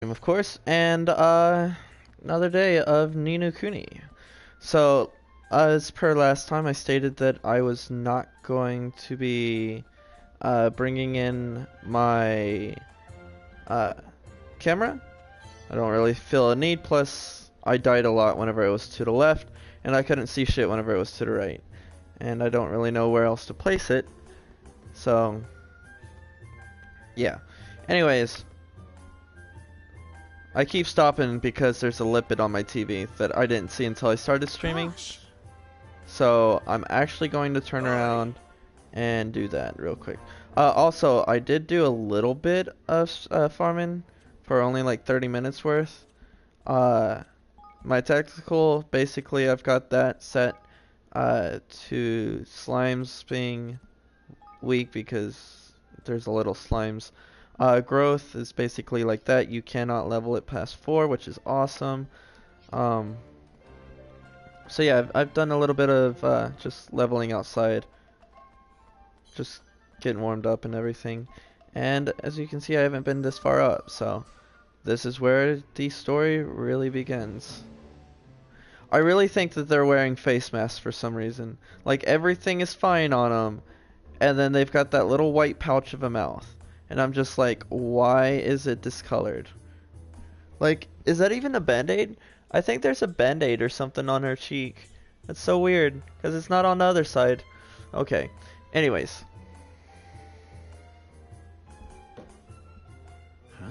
Of course, and another day of Nino Kuni. So, as per last time, I stated that I was not going to be bringing in my uh, camera. I don't really feel a need. Plus, I died a lot whenever I was to the left, and I couldn't see shit whenever I was to the right, and I don't really know where else to place it. So, yeah. Anyways. I keep stopping because there's a lipid on my TV that I didn't see until I started streaming. Gosh. So I'm actually going to turn around and do that real quick. Also, I did do a little bit of farming for only like 30 minutes worth. Uh, my tactical, basically I've got that set to slimes being weak because there's a little slimes. Growth is basically like that. You cannot level it past 4, which is awesome. Um, so yeah, I've done a little bit of just leveling outside, just getting warmed up and everything. And as you can see, I haven't been this far up, so this is where the story really begins. I really think that they're wearing face masks for some reason. Like everything is fine on them, and then they've got that little white pouch of a mouth. And I'm just like, why is it discolored? Like, is that even a band-aid? I think there's a band-aid or something on her cheek. That's so weird, because it's not on the other side. Okay, anyways. Huh?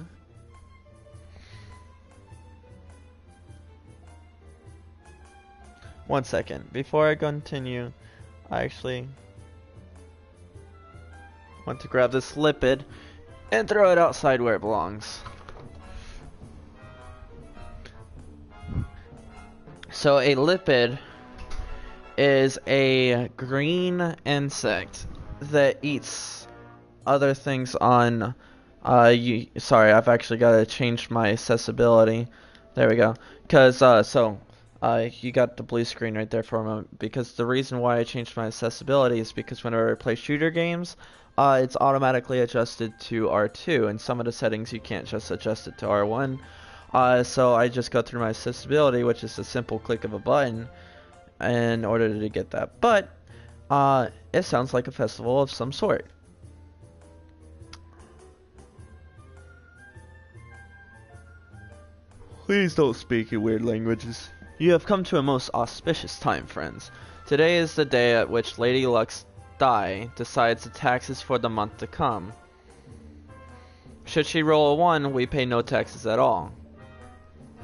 One second. Before I continue, I actually want to grab this lipid and throw it outside where it belongs. So a lipid is a green insect that eats other things on sorry, I've actually got to change my accessibility. There we go. Cuz you got the blue screen right there for a moment, because the reason why I changed my accessibility is because whenever I play shooter games, it's automatically adjusted to R2, and some of the settings you can't just adjust it to R1. So I just go through my accessibility, which is a simple click of a button, in order to get that. But it sounds like a festival of some sort. Please don't speak in weird languages. You have come to a most auspicious time, friends. Today is the day at which Lady Luck's die decides the taxes for the month to come. Should she roll a 1, we pay no taxes at all.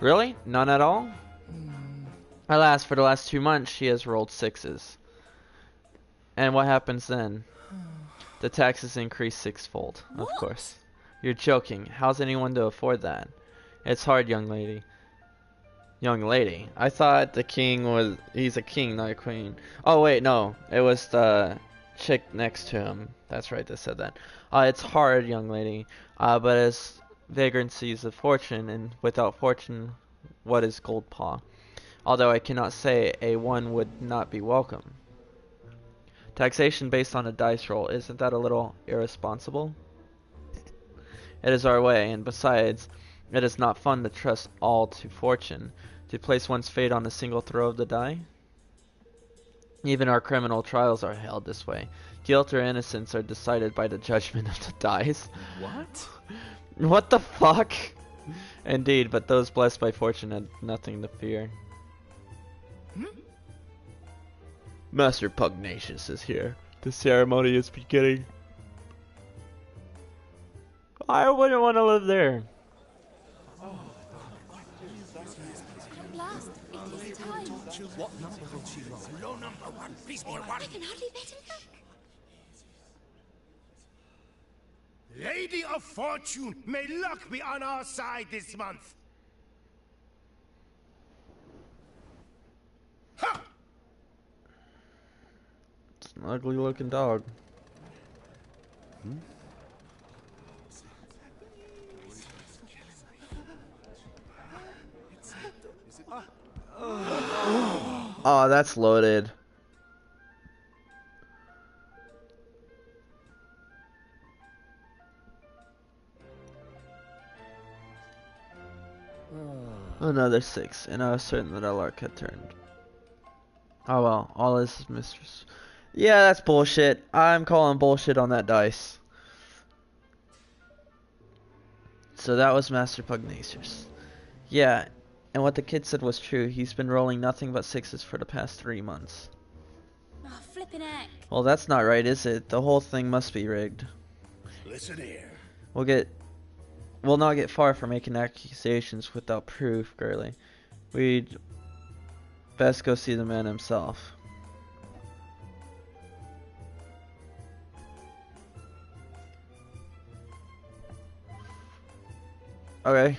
Really? None at all? Alas, for the last 2 months she has rolled 6s. And what happens then? The taxes increase 6-fold, of course. You're joking. How's anyone to afford that? It's hard, young lady. Young lady? I thought the king was... He's a king, not a queen. Oh, wait, no. It was the chick next to him. That's right, they said that. It's hard, young lady. But as vagrancies of fortune, and without fortune, what is gold paw? Although I cannot say a 1 would not be welcome. Taxation based on a dice roll, isn't that a little irresponsible? It is our way, and besides, it is not fun to trust all to fortune, to place one's fate on a single throw of the die. Even our criminal trials are held this way. Guilt or innocence are decided by the judgment of the dice. What? What the fuck? Indeed, but those blessed by fortune had nothing to fear. Master Pugnacious is here. The ceremony is beginning. I wouldn't want to live there. At last, it is time. What number will she roll? Low number 1, please be a 1. I can hardly let him look. Lady of Fortune, may luck be on our side this month. Ha! It's an ugly looking dog. Oh, that's loaded. Another 6, and I was certain that our luck had turned. Oh well, all is mistress. Yeah, that's bullshit. I'm calling bullshit on that dice. So that was Master Pugnacious. Yeah, and what the kid said was true. He's been rolling nothing but 6s for the past 3 months. Oh, flippin' heck. Well, that's not right, is it? The whole thing must be rigged. Listen here. We'll not get far from making accusations without proof, Gurley. We'd best go see the man himself. Okay.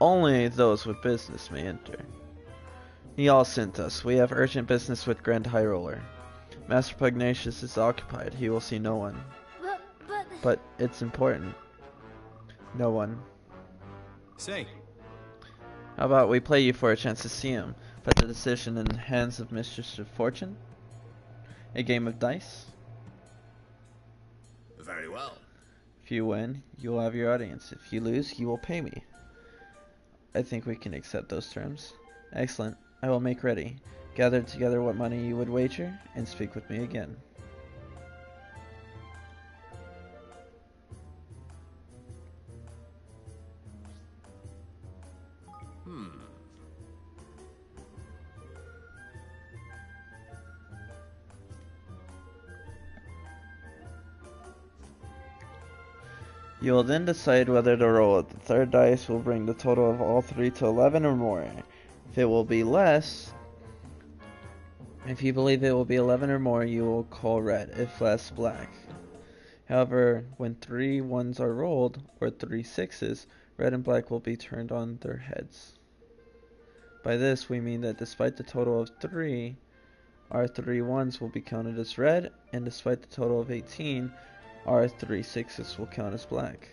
Only those with business may enter. He all sent us. We have urgent business with Grand High Roller. Master Pugnacious is occupied. He will see no one. But... But it's important. No one. Say, How about we play you for a chance to see him? Put the decision in the hands of Mistress of Fortune? A game of dice? Very well. If you win, you will have your audience. If you lose, you will pay me. I think we can accept those terms. Excellent. I will make ready. Gather together what money you would wager, and speak with me again. You will then decide whether to roll it. The third dice will bring the total of all 3 to 11 or more. If it will be less, if you believe it will be 11 or more, you will call red. If less, black. However, when 3 ones are rolled, or 3 sixes, red and black will be turned on their heads. By this, we mean that despite the total of 3, our 3 ones will be counted as red, and despite the total of 18, our 3 sixes will count as black.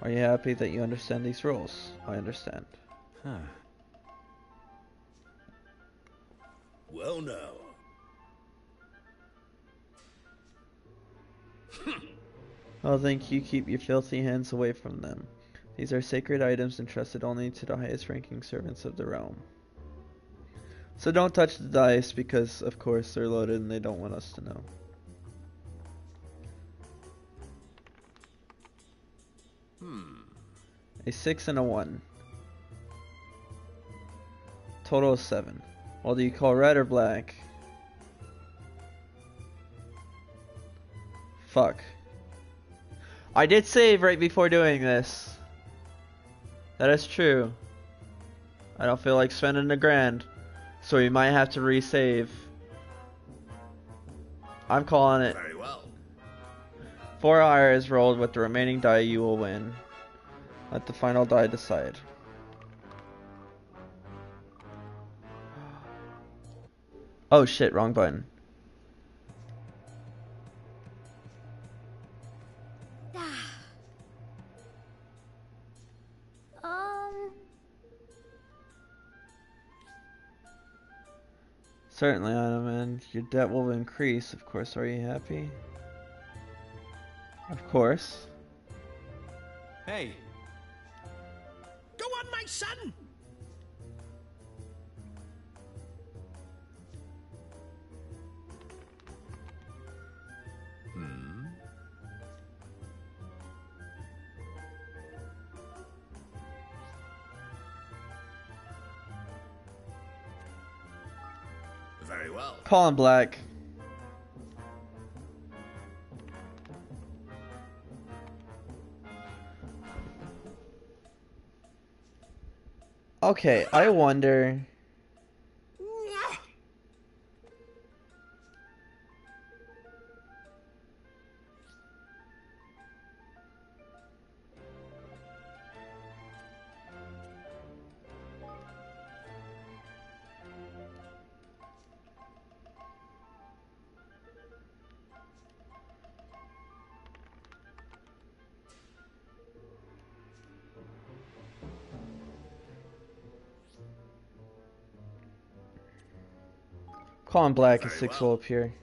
Are you happy that you understand these rules? I understand. huh. Well, now. Well, think you keep your filthy hands away from them. These are sacred items entrusted only to the highest ranking servants of the realm. So don't touch the dice because, of course, they're loaded and they don't want us to know. A 6 and a 1. Total of 7. Well, do you call red or black? Fuck. I did save right before doing this. That is true. I don't feel like spending a grand, so we might have to resave. I'm calling it. Very well. 4 higher is rolled with the remaining die, you will win. Let the final die decide. Oh shit, wrong button. Certainly, Iron your debt will increase, of course. Are you happy? Of course. Hey, Go on, my son. Very well. Calling black. Okay, I wonder. Calling black, a 6 will appear.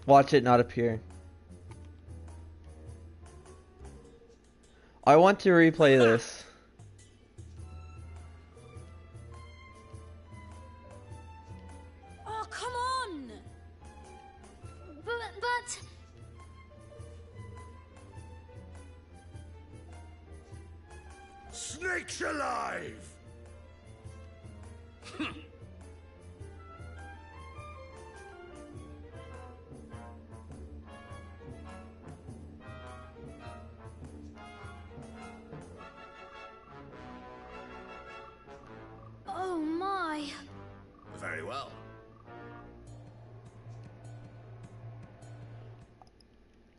Watch it not appear. I want to replay this. Oh, come on! But... Snakes alive! Oh my. Very well.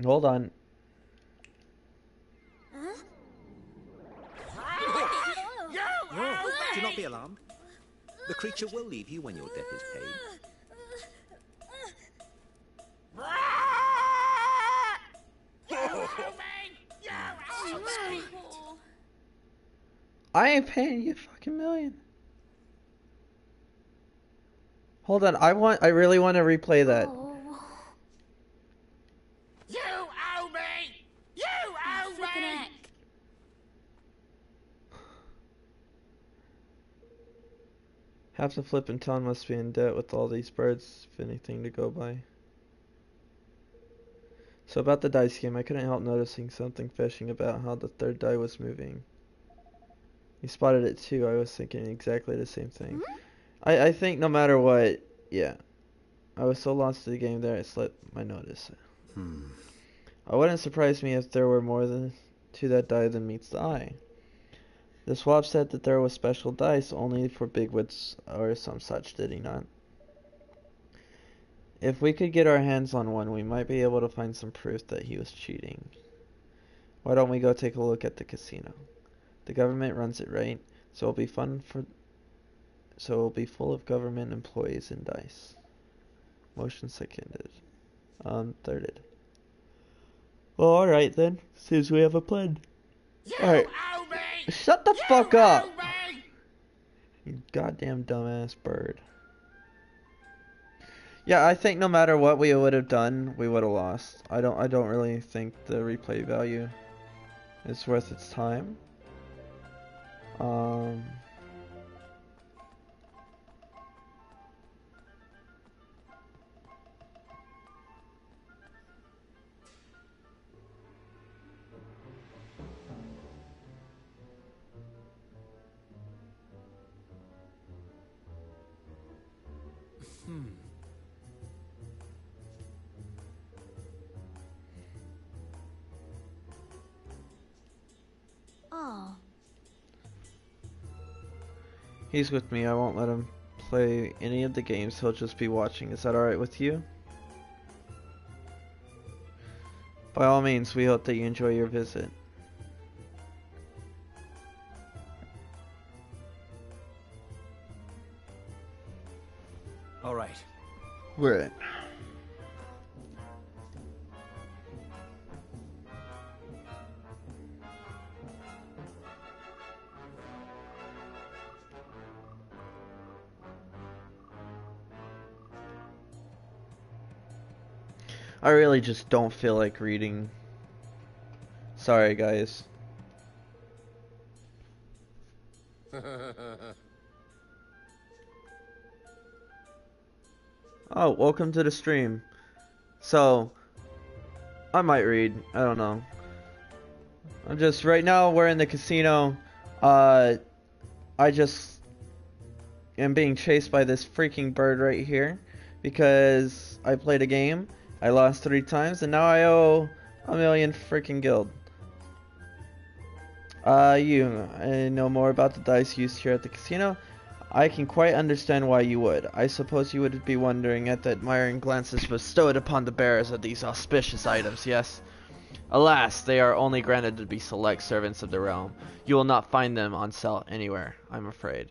Hold on. Huh? No, do not be alarmed. The creature will leave you when your debt is paid. I ain't paying you a fucking million. Hold on, I really want to replay that. Oh. You owe me! You owe Flippin' me! heck. Half the flippin' town must be in debt with all these birds, if anything to go by. So about the dice game, I couldn't help noticing something fishing about how the third die was moving. You spotted it too. I was thinking exactly the same thing. I think no matter what, yeah. I was so lost to the game there, it slipped my notice. I wouldn't surprise me if there were more to that die than meets the eye. The swap said that there was special dice only for bigwigs or some such, did he not? If we could get our hands on one, we might be able to find some proof that he was cheating. Why don't we go take a look at the casino? The government runs it, right? So it'll be fun for... So it'll be full of government employees and dice. Motion seconded. Thirded. Well, alright then. Seems we have a plan. Alright. Shut the fuck up! You goddamn dumbass bird. Yeah, I think no matter what we would have done, we would have lost. I don't really think the replay value is worth its time. Oh. He's with me. I won't let him play any of the games. He'll just be watching. Is that alright with you? By all means, we hope that you enjoy your visit. All right. We're in. I really just don't feel like reading. Sorry, guys. Oh, welcome to the stream. So, I might read. I don't know. I'm just, right now we're in the casino. I just am being chased by this freaking bird right here. Because I played a game. I lost 3 times and now I owe $1 million freaking guild. You know more about the dice used here at the casino? I can quite understand why you would. I suppose you would be wondering at the admiring glances bestowed upon the bearers of these auspicious items, yes? Alas, they are only granted to be select servants of the realm. You will not find them on sale anywhere, I'm afraid.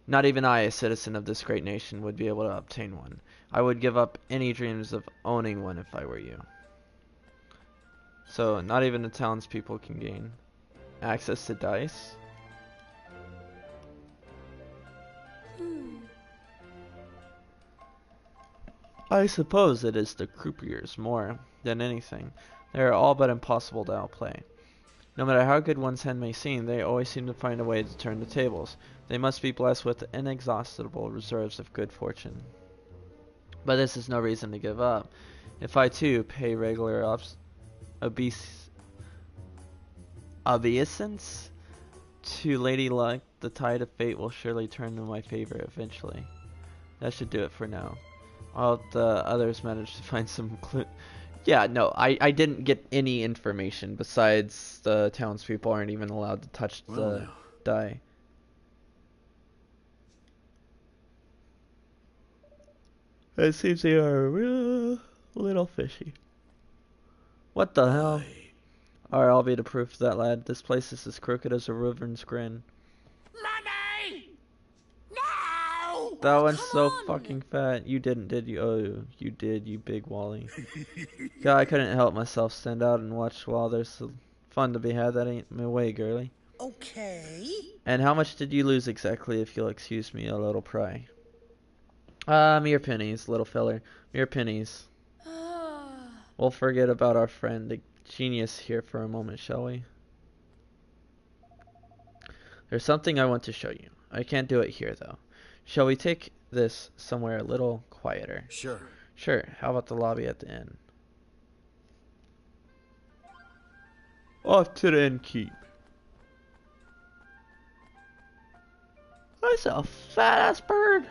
Not even I, a citizen of this great nation, would be able to obtain one. I would give up any dreams of owning one if I were you. So, not even the townspeople can gain access to dice? I suppose it is the croupiers more than anything. They are all but impossible to outplay. No matter how good one's hand may seem, they always seem to find a way to turn the tables. They must be blessed with inexhaustible reserves of good fortune. But this is no reason to give up. If I too pay regular obeisance to Lady Luck, the tide of fate will surely turn in my favor eventually. That should do it for now. While the others managed to find some clue. Yeah, no, I didn't get any information besides the townspeople aren't even allowed to touch the die. It seems they are a real little fishy. What the hell? Alright, I'll be the proof of that, lad. This place is as crooked as a River's grin. Money! No! That one's so on. fucking fat. You didn't, did you? Oh, you did, you big Wally. God, I couldn't help myself stand out and watch while there's some fun to be had. That ain't my way, girlie. Okay. And how much did you lose exactly, if you'll excuse me a little pry? Mere pennies, little feller. Mere pennies. We'll forget about our friend, the genius here for a moment, shall we? There's something I want to show you. I can't do it here, though. Shall we take this somewhere a little quieter? Sure. Sure. How about the lobby at the inn? Off to the inn keep. That's a fat ass bird.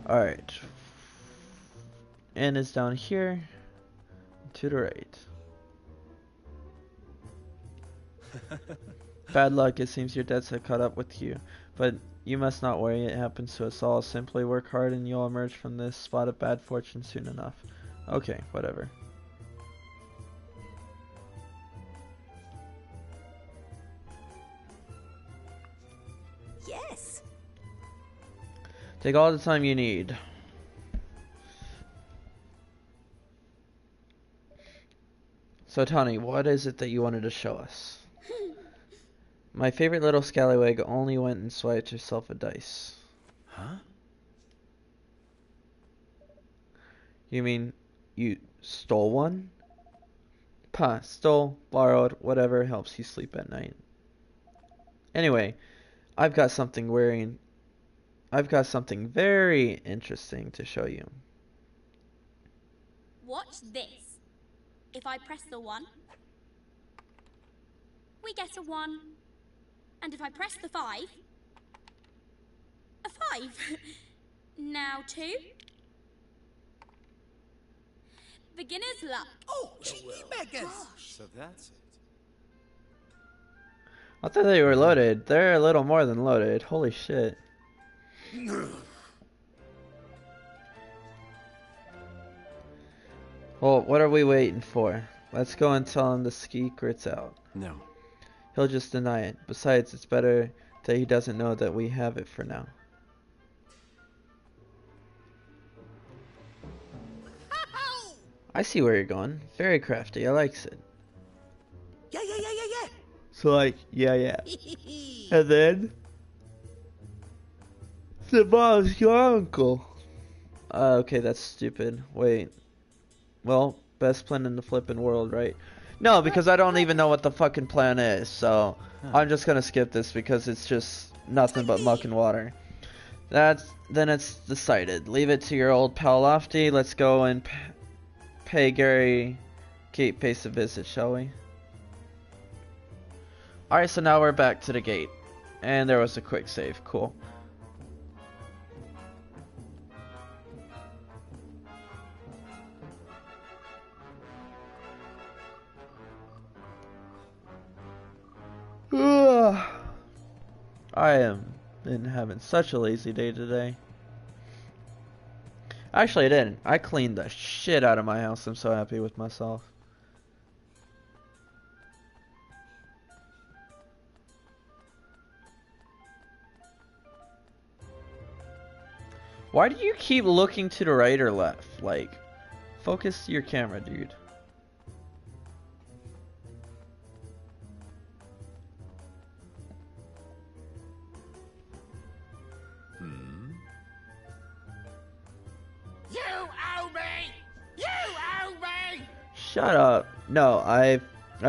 Alright. Inn is down here. To the right. Bad luck, it seems your debts have caught up with you. But you must not worry, it happens to us all. Simply work hard and you'll emerge from this spot of bad fortune soon enough. Okay, whatever. Yes. Take all the time you need. So Tony, what is it that you wanted to show us? My favorite little scallywag only went and swiped herself a dice. Huh? You mean you stole one? Pah, stole, borrowed, whatever helps you sleep at night. Anyway, I've got something very interesting to show you. Watch this. If I press the 1, we get a 1. And if I press the 5, a 5. Now 2. Beginner's luck. Oh, cheeky beggars! So that's it. I thought they were loaded. They're a little more than loaded. Holy shit. Well, what are we waiting for? Let's go and tell him the secret's out. No. He'll just deny it. Besides, it's better that he doesn't know that we have it for now. I see where you're going. Very crafty. I likes it. Yeah. So like, yeah. And then the boss, your uncle. Okay, that's stupid. Wait. Well, best plan in the flippin' world, right? No, because I don't even know what the fucking plan is, so I'm just gonna skip this because it's just nothing but muck and water. Then it's decided. Leave it to your old pal Lofty. Let's go and pay Gary Gate Pace a visit, shall we? Alright, so now we're back to the gate. And there was a quick save. Cool. I am been having such a lazy day today. Actually, I didn't. I cleaned the shit out of my house. I'm so happy with myself. Why do you keep looking to the right or left? Like, focus your camera, dude. You owe me! You owe me! Shut up. No, I've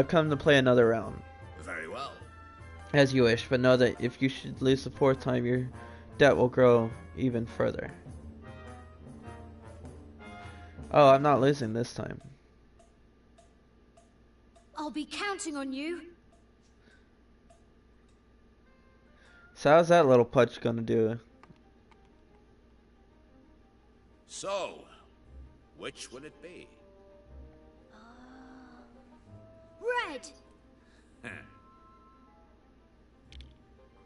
come to play another round. Very well. As you wish, but know that if you should lose the fourth time, your debt will grow even further. Oh, I'm not losing this time. I'll be counting on you. So how's that little punch gonna do? So, which will it be? Red.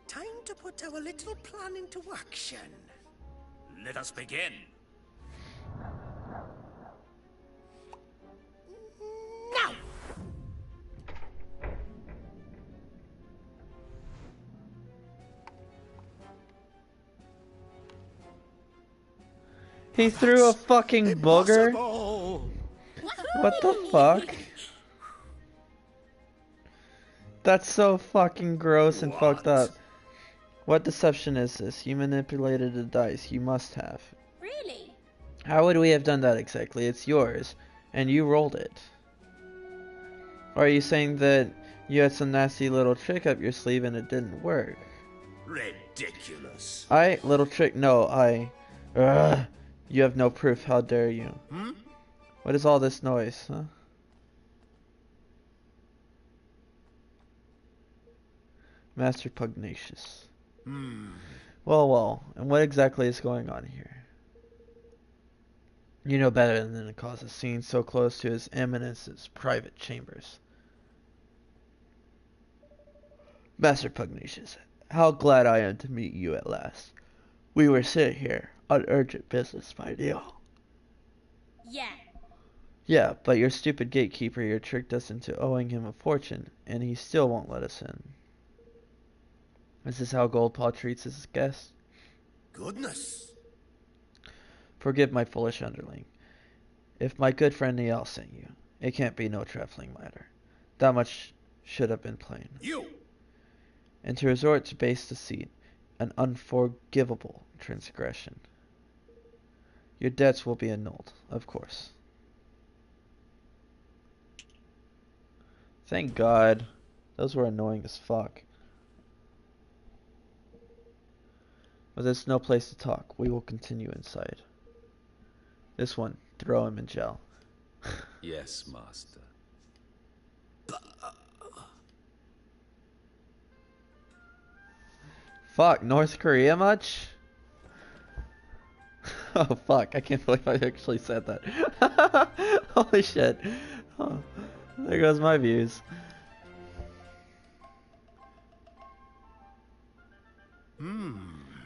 Time to put our little plan into action. Let us begin. Now! He threw a fucking booger? Impossible! What the fuck? That's so fucking gross and fucked up. What deception is this? You manipulated the dice. You must have. Really? How would we have done that exactly? It's yours, and you rolled it. Or are you saying that you had some nasty little trick up your sleeve and it didn't work? Ridiculous. Little trick? No, Ugh. You have no proof. How dare you? What is all this noise, huh? Master Pugnacious. Well, and what exactly is going on here? You know better than to cause a scene so close to His Eminence's private chambers. Master Pugnacious, how glad I am to meet you at last. We were sitting here on urgent business, my dear. Yeah. Yeah, but your stupid gatekeeper here tricked us into owing him a fortune, and he still won't let us in. Is this how Goldpaw treats his guests? Goodness! Forgive my foolish underling. If my good friend Niall sent you, it can't be no trifling matter. That much should have been plain. You! And to resort to base deceit, an unforgivable transgression. Your debts will be annulled, of course. Thank God. Those were annoying as fuck. But there's no place to talk. We will continue inside. This one, throw him in jail. Yes, master. Fuck, North Korea much? Oh fuck, I can't believe I actually said that. Holy shit. Oh, there goes my views.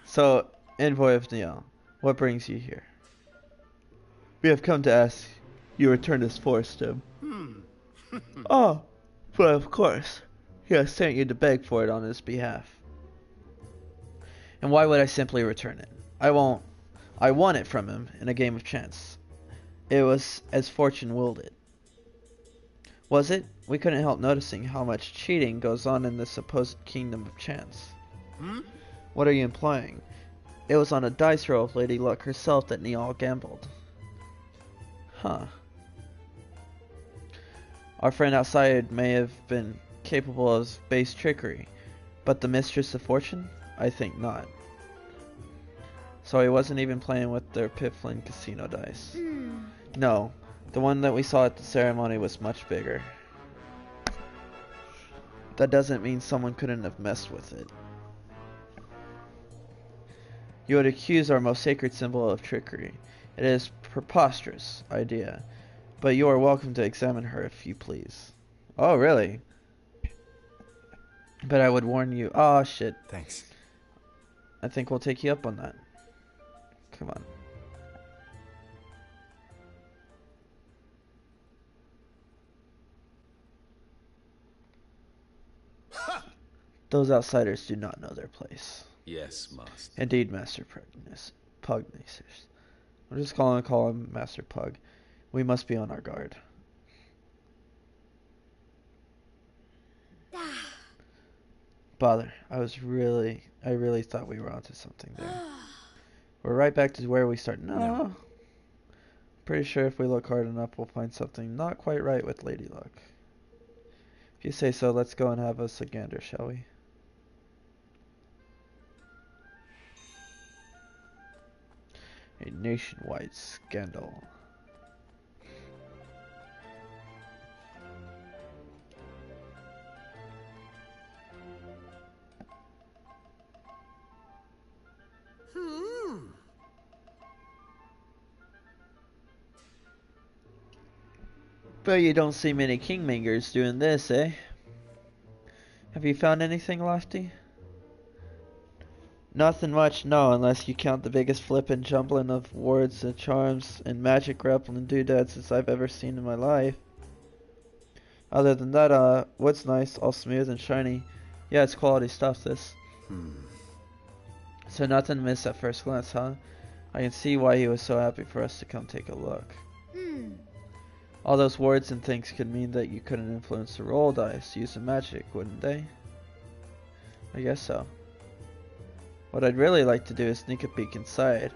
So, envoy of Niall, what brings you here? We have come to ask you return this forest to him. Oh, but of course, he has sent you to beg for it on his behalf. And why would I simply return it? I won't. I won it from him in a game of chance. It was as fortune willed it. Was it? We couldn't help noticing how much cheating goes on in this supposed kingdom of chance. What are you implying? It was on a dice roll of Lady Luck herself that Niall gambled. Huh. Our friend outside may have been capable of base trickery, but the mistress of fortune? I think not. So he wasn't even playing with their piffling casino dice. No, the one that we saw at the ceremony was much bigger. That doesn't mean someone couldn't have messed with it. You would accuse our most sacred symbol of trickery. It is a preposterous idea, but you are welcome to examine her if you please. Oh, really? But I would warn you. Oh, shit. Thanks. I think we'll take you up on that. Come on. Those outsiders do not know their place. Yes, master. Indeed, Master Pregnus. Pugnacers. I'm just call him Master Pug. We must be on our guard. Bother. I really thought we were onto something there. We're right back to where we started. No. Pretty sure if we look hard enough, we'll find something not quite right with Lady Luck. If you say so, let's go and have us a gander, shall we? A nationwide scandal. But you don't see many kingmakers doing this, eh? Have you found anything, Lofty? Nothing much, no, unless you count the biggest flippin' jumbling of wards and charms and magic grappling doodads I've ever seen in my life. Other than that, wood's nice, all smooth and shiny. Yeah, it's quality stuff, this. So nothing to miss at first glance, huh? I can see why he was so happy for us to come take a look. All those wards and things could mean that you couldn't influence the roll dice using magic, wouldn't they? I guess so. What I'd really like to do is sneak a peek inside,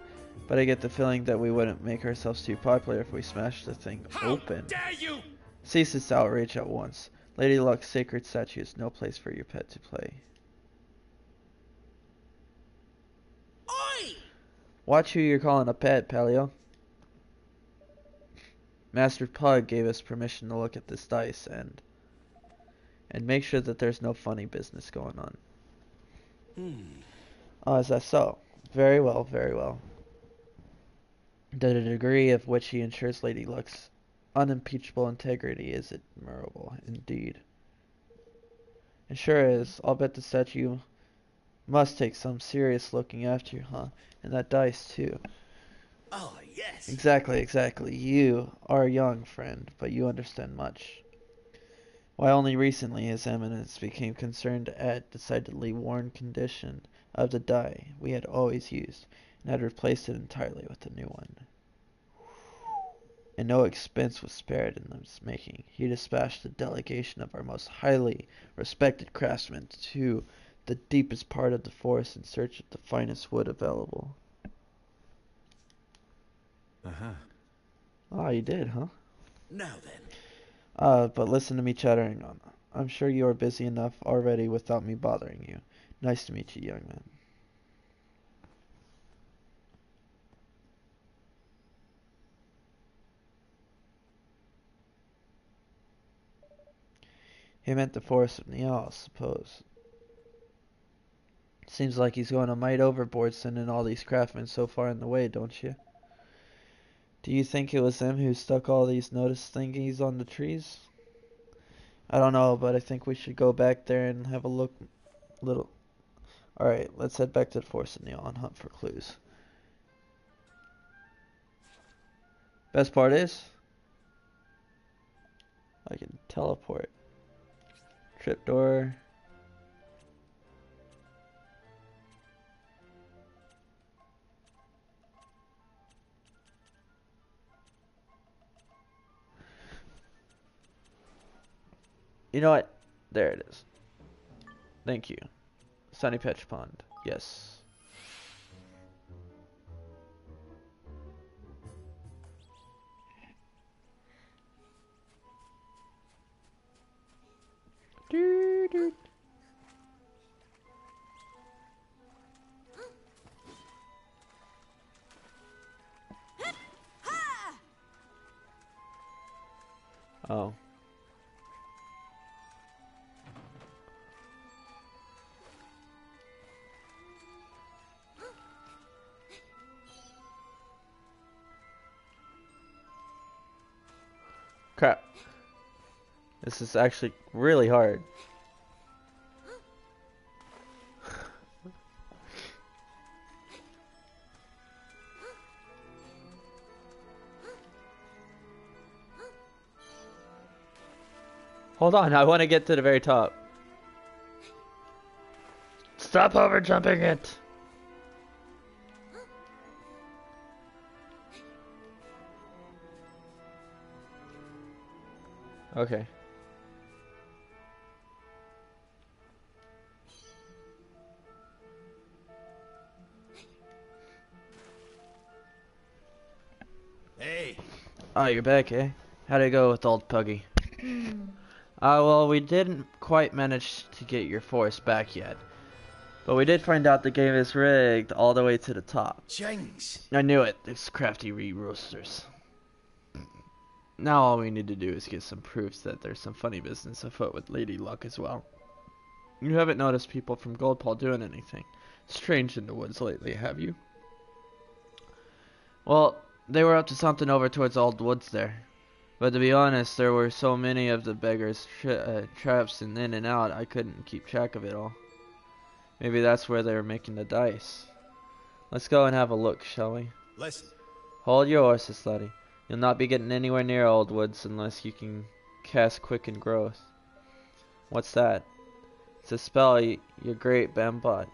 but I get the feeling that we wouldn't make ourselves too popular if we smashed the thing open. How dare you! Cease this outrage at once. Lady Luck's sacred statue is no place for your pet to play. Oi! Watch who you're calling a pet, Paleo. Master Pug gave us permission to look at this dice and make sure that there's no funny business going on. Oh, is that so? Very well, very well. The degree of which he ensures Lady Luck's unimpeachable integrity is admirable indeed. It sure is. I'll bet the statue must take some serious looking after, huh? And that dice too. Oh, yes. Exactly. You are young, friend, but you understand much. Why, only recently His Eminence became concerned at decidedly worn condition of the die we had always used, and had replaced it entirely with a new one. And no expense was spared in its making. He dispatched a delegation of our most highly respected craftsmen to the deepest part of the forest in search of the finest wood available. Ah, you did, huh? Now then. But listen to me chattering on. I'm sure you are busy enough already without me bothering you. Nice to meet you, young man. He meant the forest of Niall, I suppose. Seems like he's going a mite overboard sending all these craftsmen so far in the way, don't you? Do you think it was them who stuck all these notice thingies on the trees? I don't know, but I think we should go back there and have a look. Alright, let's head back to the forest of Niall and hunt for clues. Best part is, I can teleport. Trapdoor. You know what? There it is. Thank you. Sunny Patch Pond. Yes. Doo -doo. Oh. Crap. This is actually really hard. Hold on, I want to get to the very top. Stop over jumping it. Okay. Hey, Oh, you're back, eh? How'd it go with old Puggy? Well, we didn't quite manage to get your force back yet. But we did find out the game is rigged all the way to the top. Jinx. I knew it, these crafty re-roasters. Now all we need to do is get some proofs that there's some funny business afoot with Lady Luck as well. You haven't noticed people from Goldpaw doing anything strange in the woods lately, have you? Well, they were up to something over towards Old Woods there. But to be honest, there were so many of the beggars' traps and in and out, I couldn't keep track of it all. Maybe that's where they were making the dice. Let's go and have a look, shall we? Listen, Hold your horses, laddie. You'll not be getting anywhere near Old Woods unless you can cast Quicken Growth. What's that? It's a spell, your great Bambot.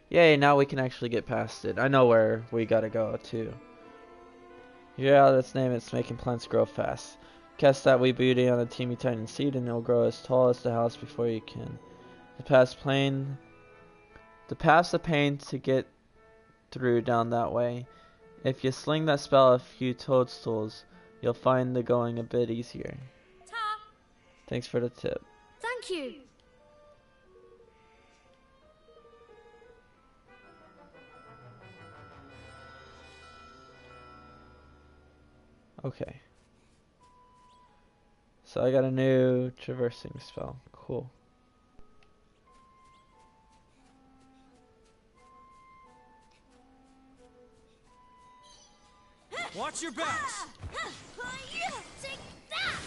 Yay, now we can actually get past it. I know where we gotta go, too. Yeah, let's name it Making Plants Grow Fast. Cast that wee beauty on a teeny tiny seed and it'll grow as tall as the house before you can. To pass the pain to get through down that way. If you sling that spell a few toadstools, you'll find the going a bit easier. Ta! Thanks for the tip. Thank you. Okay. So I got a new traversing spell. Cool. Watch your backs! Take that!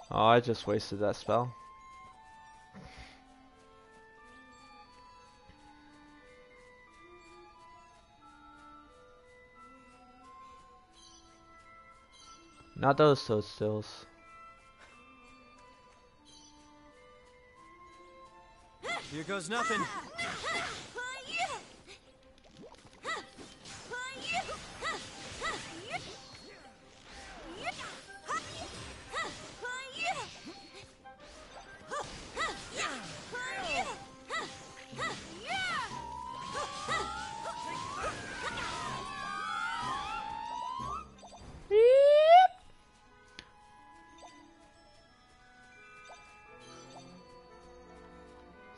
Oh, I just wasted that spell. Not those toadstools. Here goes nothing.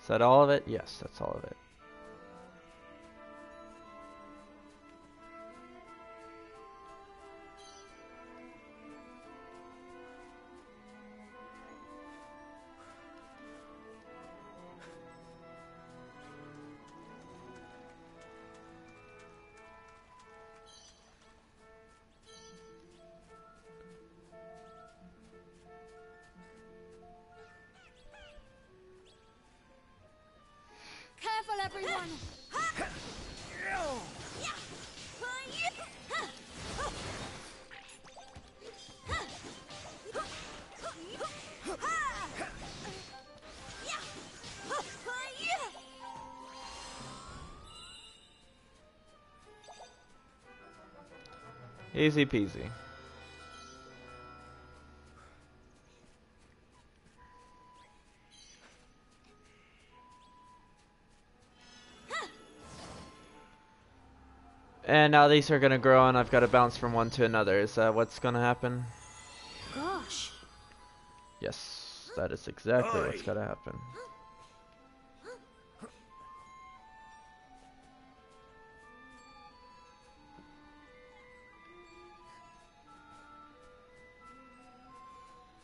Is that all of it? Yes, that's all of it. Careful, everyone! Easy peasy. And now these are gonna grow and I've gotta bounce from one to another. Is that what's gonna happen? Gosh. Yes, that is exactly what's gotta happen.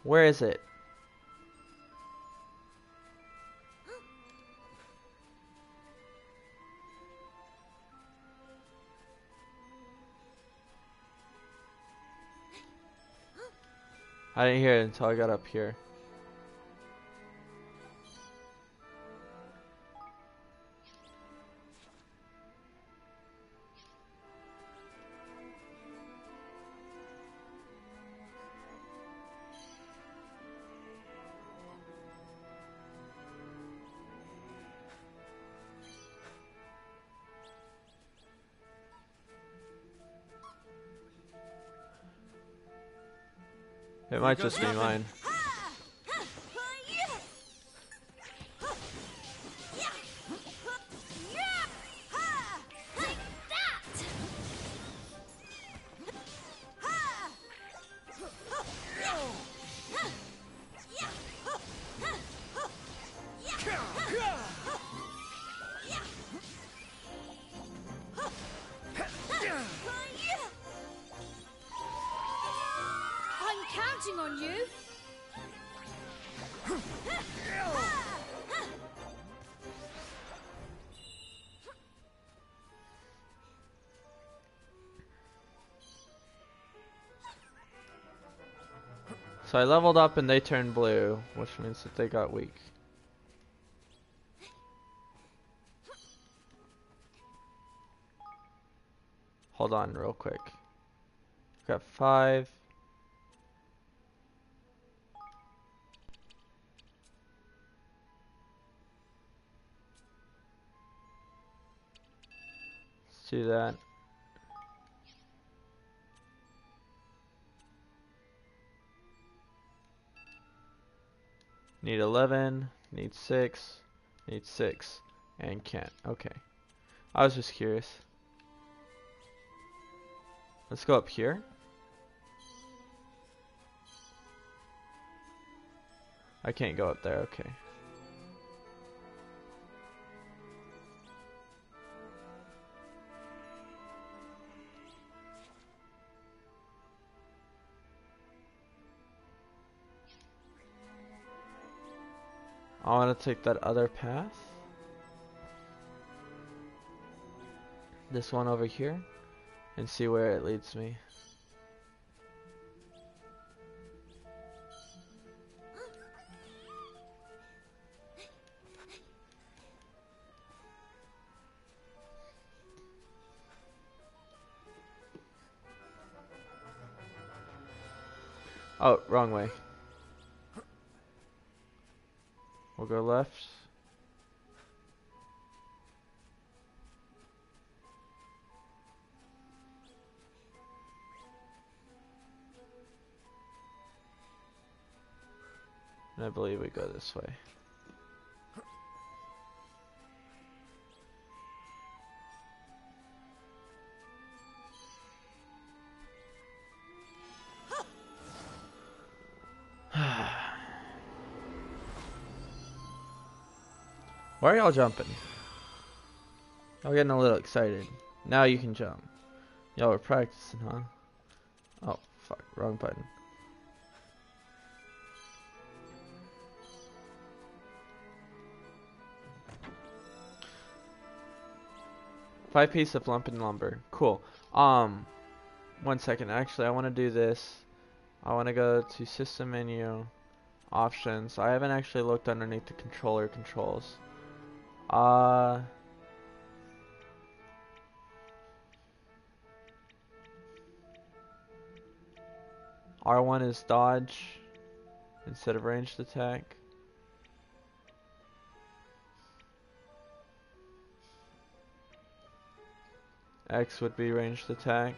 Where is it? I didn't hear it until I got up here. It might just be mine. I'm counting on you. So I leveled up and they turned blue, which means that they got weak. Hold on real quick. Got 5. Let's do that. Need 11, need 6, need 6, and can't. Okay. I was just curious. Let's go up here. I can't go up there, okay. I want to take that other path. This one over here. And see where it leads me. Oh, wrong way. We'll go left. And I believe we go this way. Why are y'all jumping? Y'all getting a little excited. Now you can jump. Y'all were practicing, huh? Oh, fuck. Wrong button. Five pieces of lumber. Cool. 1 second. Actually, I want to do this. I want to go to system menu, options. I haven't actually looked underneath the controller controls. R1 is dodge instead of ranged attack. X would be ranged attack.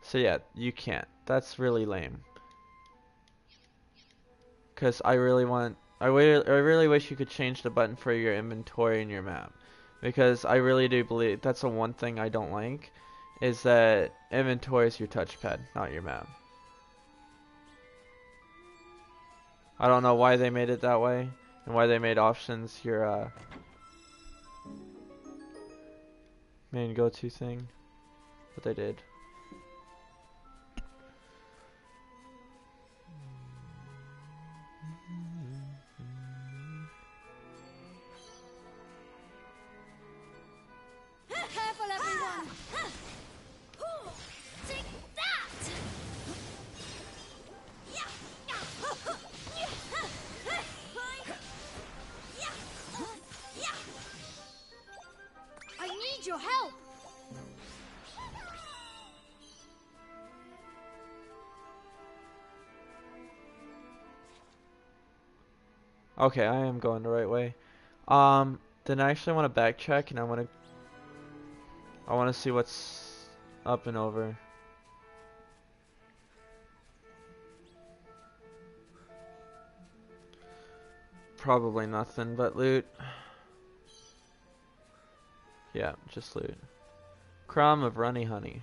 So yeah, you can't. That's really lame. Cause I really wish you could change the button for your inventory in your map. Because I really do believe that's the one thing I don't like, is that inventory is your touchpad, not your map. I don't know why they made it that way, and why they made options your main go-to thing, but they did. Okay, I am going the right way. Then I actually want to backtrack and I want to see what's up and over. Probably nothing but loot. Yeah, just loot. Crumb of runny honey.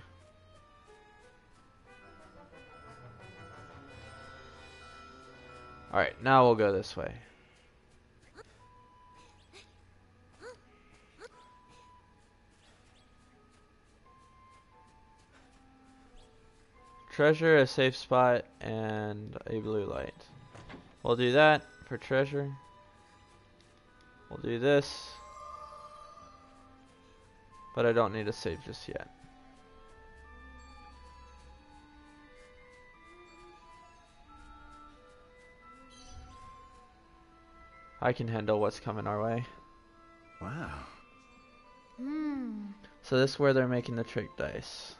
Alright, now we'll go this way. Treasure, a safe spot, and a blue light. We'll do that for treasure. We'll do this. But I don't need a save just yet. I can handle what's coming our way. Wow. So this is where they're making the trick dice.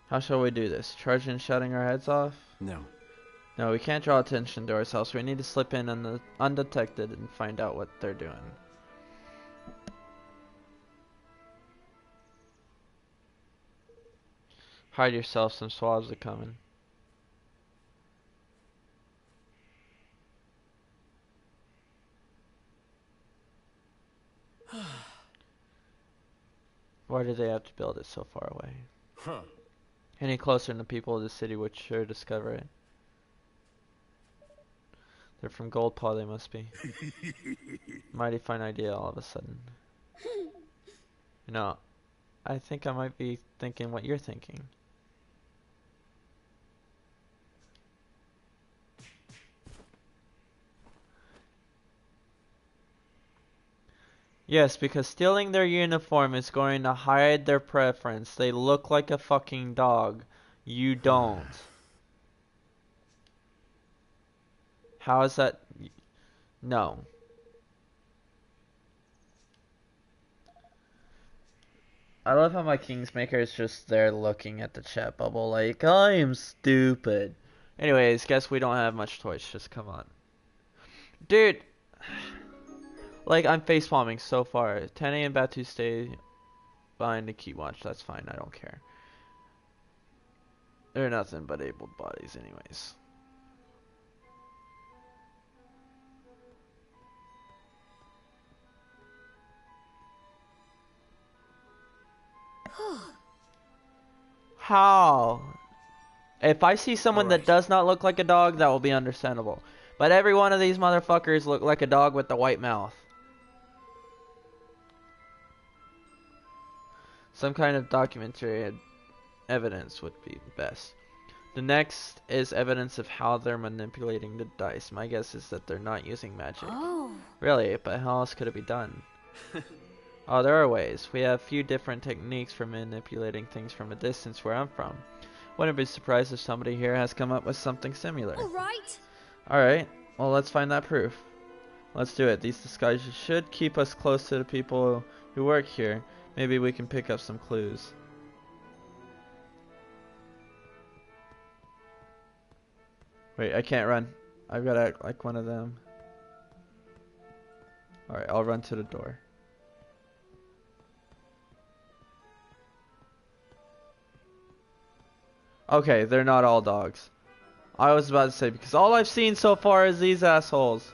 How shall we do this? Charging and shutting our heads off? No. No, we can't draw attention to ourselves. We need to slip in undetected and find out what they're doing. Hide yourself, some swabs are coming. Why did they have to build it so far away? Huh. Any closer and the people of the city would sure discover it. They're from Goldpaw, they must be. Mighty fine idea all of a sudden. You know, I think I might be thinking what you're thinking. Yes, because stealing their uniform is going to hide their preference. They look like a fucking dog. You don't. How is that? No. I love how my Kingsmaker is just there looking at the chat bubble like, I am stupid. Anyways, guess we don't have much choice. Just come on. Dude. Like, I'm facepalming so far. 10 a.m. Batu stay behind the key watch. That's fine. I don't care. They're nothing but able bodies anyways. How? If I see someone that does not look like a dog, that will be understandable. But every one of these motherfuckers look like a dog with the white mouth. Some kind of documentary evidence would be best. The next is evidence of how they're manipulating the dice. My guess is that they're not using magic. Oh. Really, but how else could it be done? Oh, there are ways. We have a few different techniques for manipulating things from a distance where I'm from. Wouldn't be surprised if somebody here has come up with something similar. Alright, well let's find that proof. Let's do it. These disguises should keep us close to the people who work here. Maybe we can pick up some clues. Wait, I can't run. I've got to act like one of them. Alright, I'll run to the door. Okay, they're not all dogs. I was about to say, because all I've seen so far is these assholes.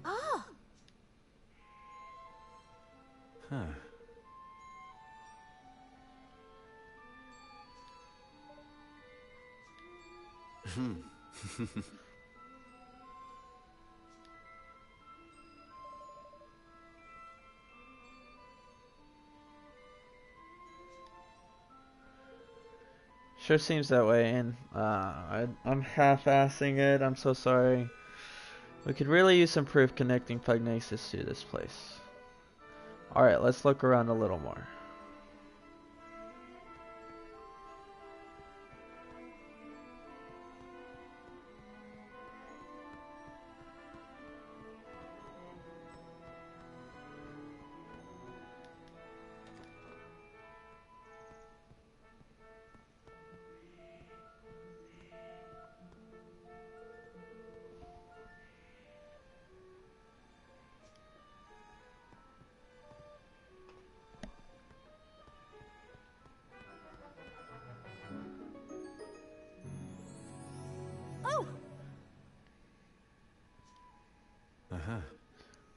Oh. Huh. Sure seems that way, and I'm half-assing it. I'm so sorry. We could really use some proof connecting Pugnaces to this place. Alright, let's look around a little more.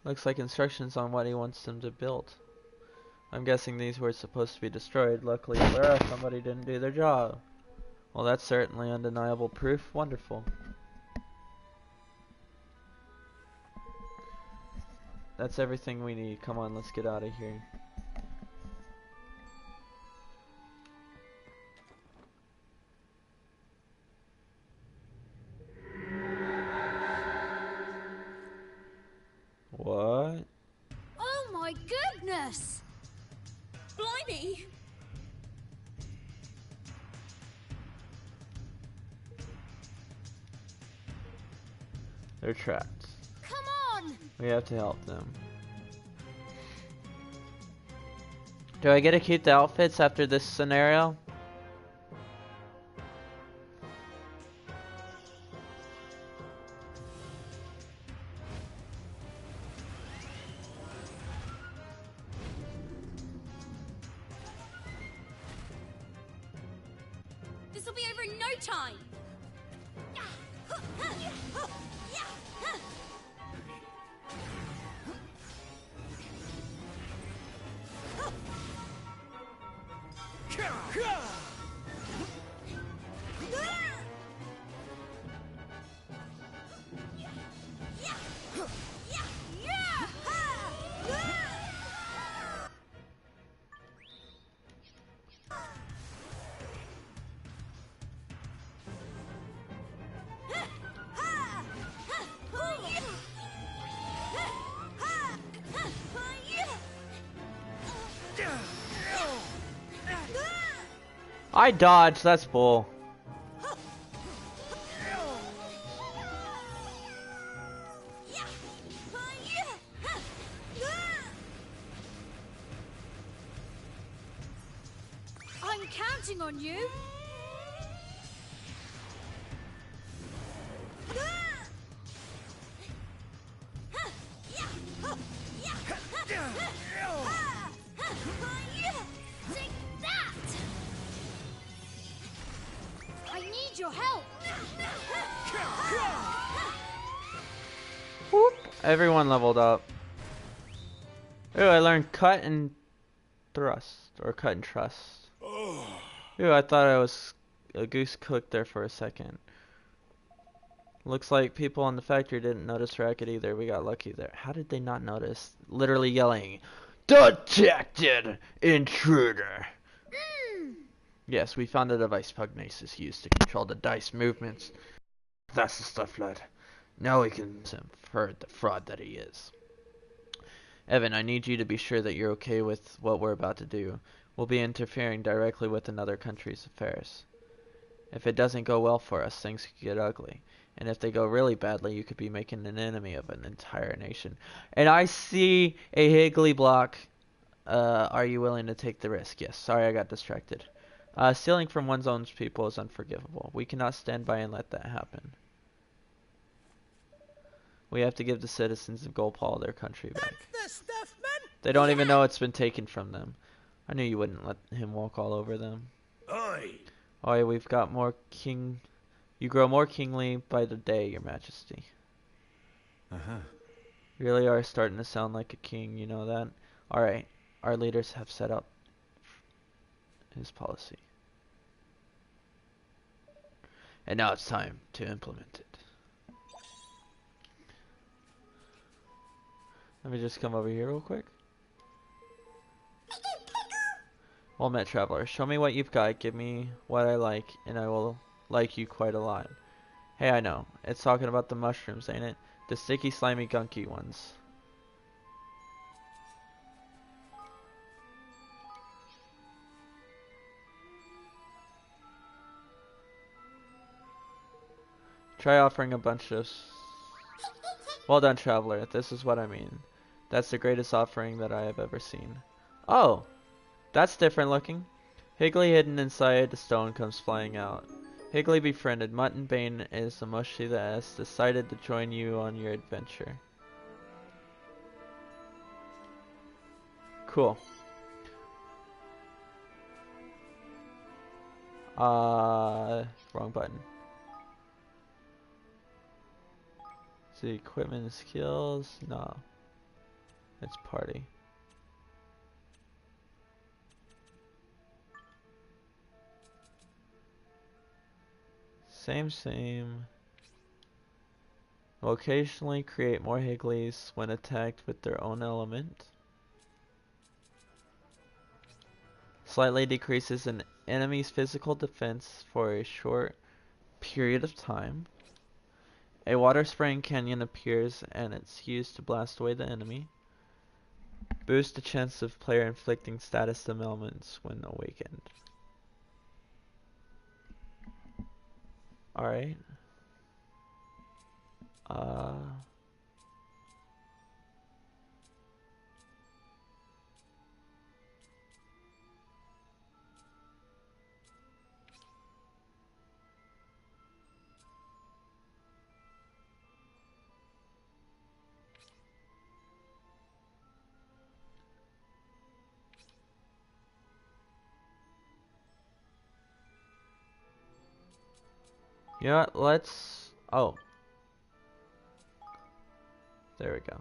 Looks like instructions on what he wants them to build. I'm guessing these were supposed to be destroyed. Luckily for us, somebody didn't do their job. Well, that's certainly undeniable proof. Wonderful. That's everything we need. Come on, let's get out of here. What? Oh my goodness! Blimey! They're trapped. Come on! We have to help them. Do I get to keep the outfits after this scenario? This'll be over in no time! I dodged, that's bull. I'm counting on you! Take that! I need your help! Whoop. Everyone leveled up. Ooh, I learned cut and thrust, or cut and trust. Ooh, I thought I was a goose cooked there for a second. Looks like people in the factory didn't notice Racket either. We got lucky there. How did they not notice? Literally yelling, "Detected! Intruder!" Yes, we found a device Pugnace used to control the dice movements. That's the stuff, lad. Now we can infer the fraud that he is. Evan, I need you to be sure that you're okay with what we're about to do. We'll be interfering directly with another country's affairs. If it doesn't go well for us, things could get ugly. And if they go really badly, you could be making an enemy of an entire nation. And I see a Higgly block. Are you willing to take the risk? Yes. Sorry, I got distracted. Stealing from one's own people is unforgivable. We cannot stand by and let that happen. We have to give the citizens of Golpal their country back. The stuff, man! They don't even know it's been taken from them. I knew you wouldn't let him walk all over them. Oi! Oh, we've got more king. You grow more kingly by the day, Your Majesty. You really are starting to sound like a king, you know that? Alright, our leaders have set up his policy. And now it's time to implement it. Let me just come over here real quick. Well met, traveler. Show me what you've got, give me what I like, and I will like you quite a lot. Hey, I know. It's talking about the mushrooms, ain't it? The sticky, slimy, gunky ones. Try offering a bunch of... Well done, traveler. This is what I mean. That's the greatest offering that I have ever seen. Oh! That's different looking. Higgly hidden inside the stone comes flying out. Higgly befriended. Muttonbane is the mushy that has decided to join you on your adventure. Cool. Wrong button. The equipment and skills? No. It's party. Same. Will occasionally create more Higglies when attacked with their own element. Slightly decreases an enemy's physical defense for a short period of time. A water spraying canyon appears and it's used to blast away the enemy. Boost the chance of player inflicting status elements when awakened. Alright. You know what, let's... Oh. There we go.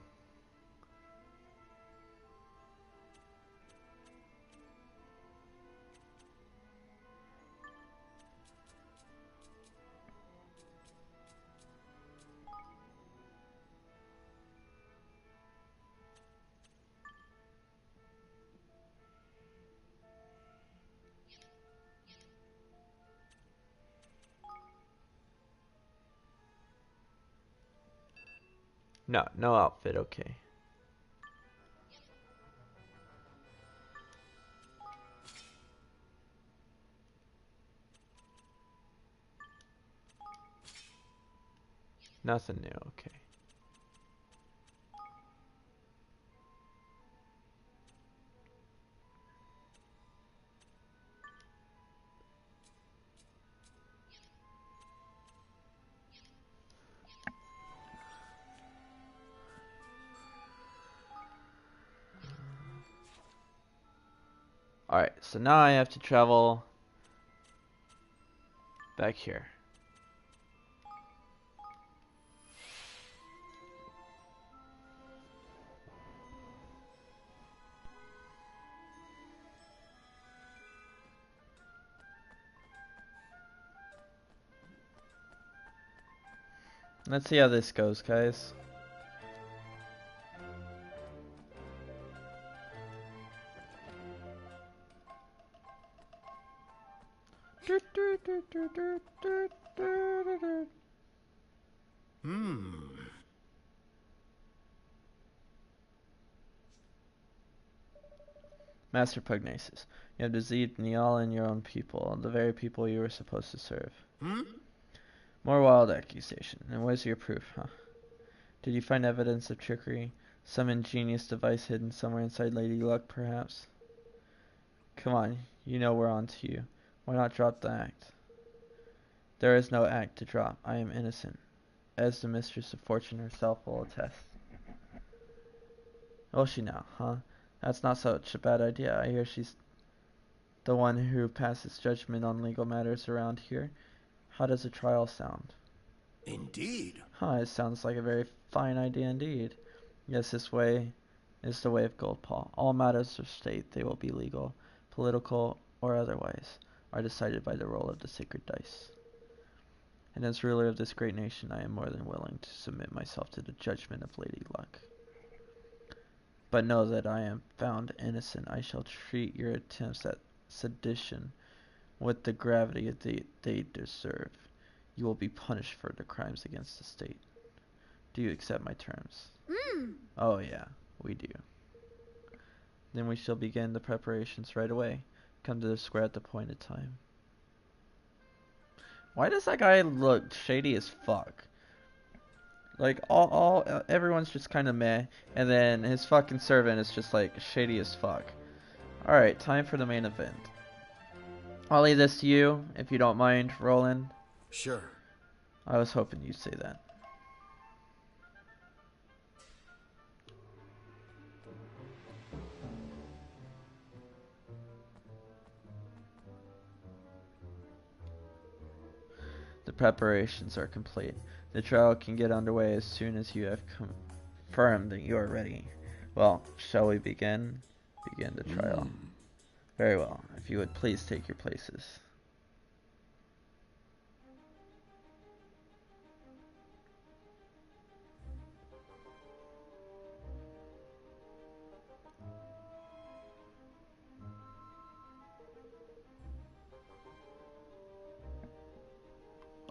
No outfit, okay. Nothing new, okay. Alright, so now I have to travel back here. Let's see how this goes, guys. Master Pugnaces. You have deceived Niall and your own people, the very people you were supposed to serve. More wild accusation. And where's your proof, huh? Did you find evidence of trickery? Some ingenious device hidden somewhere inside Lady Luck, perhaps? Come on, you know we're on to you. Why not drop the act? There is no act to drop. I am innocent, as the Mistress of Fortune herself will attest. Will she now, huh? That's not such a bad idea. I hear she's the one who passes judgment on legal matters around here. How does a trial sound? Indeed. It sounds like a very fine idea indeed. Yes, this way is the way of Goldpaw. All matters of state, they will be legal, political, or otherwise, are decided by the roll of the sacred dice. And as ruler of this great nation, I am more than willing to submit myself to the judgment of Lady Luck. But know that I am found innocent. I shall treat your attempts at sedition with the gravity they deserve. You will be punished for the crimes against the state. Do you accept my terms? Oh yeah, we do. Then we shall begin the preparations right away. Come to the square at the appointed time. Why does that guy look shady as fuck? Like, everyone's just kind of meh, and then his fucking servant is just like shady as fuck. Alright, time for the main event. I'll leave this to you, if you don't mind, Roland. Sure. I was hoping you'd say that. The preparations are complete. The trial can get underway as soon as you have confirmed that you are ready. Well, shall we begin? Begin the trial. Very well. If you would please take your places.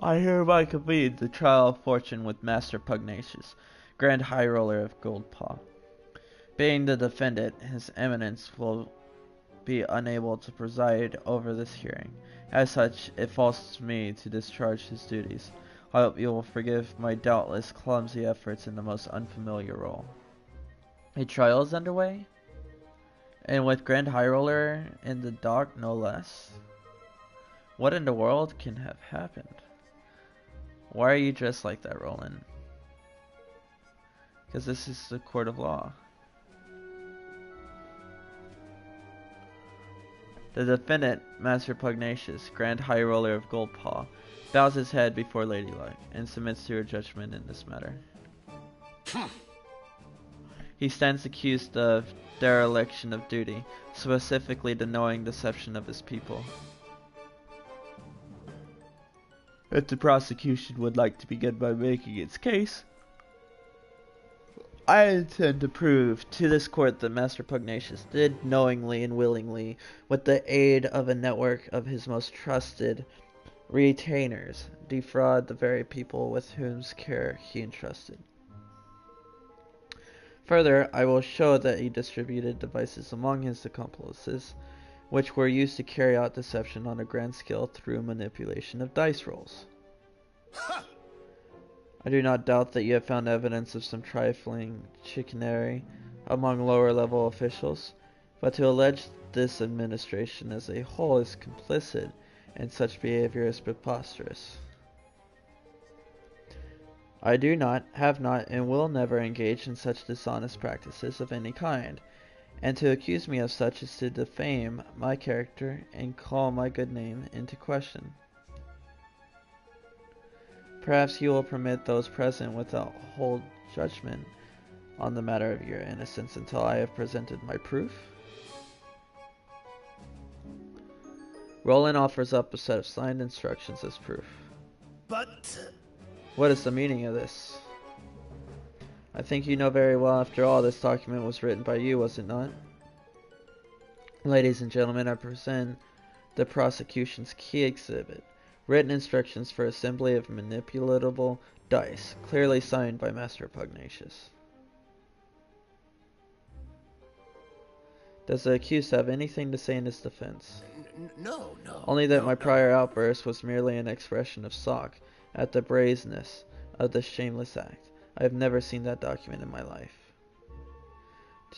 I hereby convene the trial of fortune with Master Pugnacious, Grand High Roller of Goldpaw. Being the defendant, His Eminence will be unable to preside over this hearing. As such, it falls to me to discharge his duties. I hope you will forgive my doubtless clumsy efforts in the most unfamiliar role. A trial is underway? And with Grand High Roller in the dock, no less? What in the world can have happened? Why are you dressed like that, Roland? Because this is the court of law. The defendant, Master Pugnacious, Grand High Roller of Goldpaw, bows his head before Lady Luck and submits to her judgment in this matter. He stands accused of dereliction of duty, specifically the knowing deception of his people. If the prosecution would like to begin by making its case, I intend to prove to this court that Master Pugnacious did knowingly and willingly, with the aid of a network of his most trusted retainers, defraud the very people with whose care he entrusted. Further, I will show that he distributed devices among his accomplices, which were used to carry out deception on a grand scale through manipulation of dice rolls. I do not doubt that you have found evidence of some trifling chicanery among lower level officials, but to allege this administration as a whole is complicit in such behavior is preposterous. I do not, have not, and will never engage in such dishonest practices of any kind, and to accuse me of such is to defame my character and call my good name into question. Perhaps you will permit those present without hold judgment on the matter of your innocence until I have presented my proof? Roland offers up a set of signed instructions as proof. But... What is the meaning of this? I think you know very well, after all, this document was written by you, was it not? Ladies and gentlemen, I present the prosecution's key exhibit. Written instructions for assembly of manipulatable dice, clearly signed by Master Pugnacious. Does the accused have anything to say in his defense? No. Only that my prior outburst was merely an expression of shock at the brazenness of this shameless act. I have never seen that document in my life.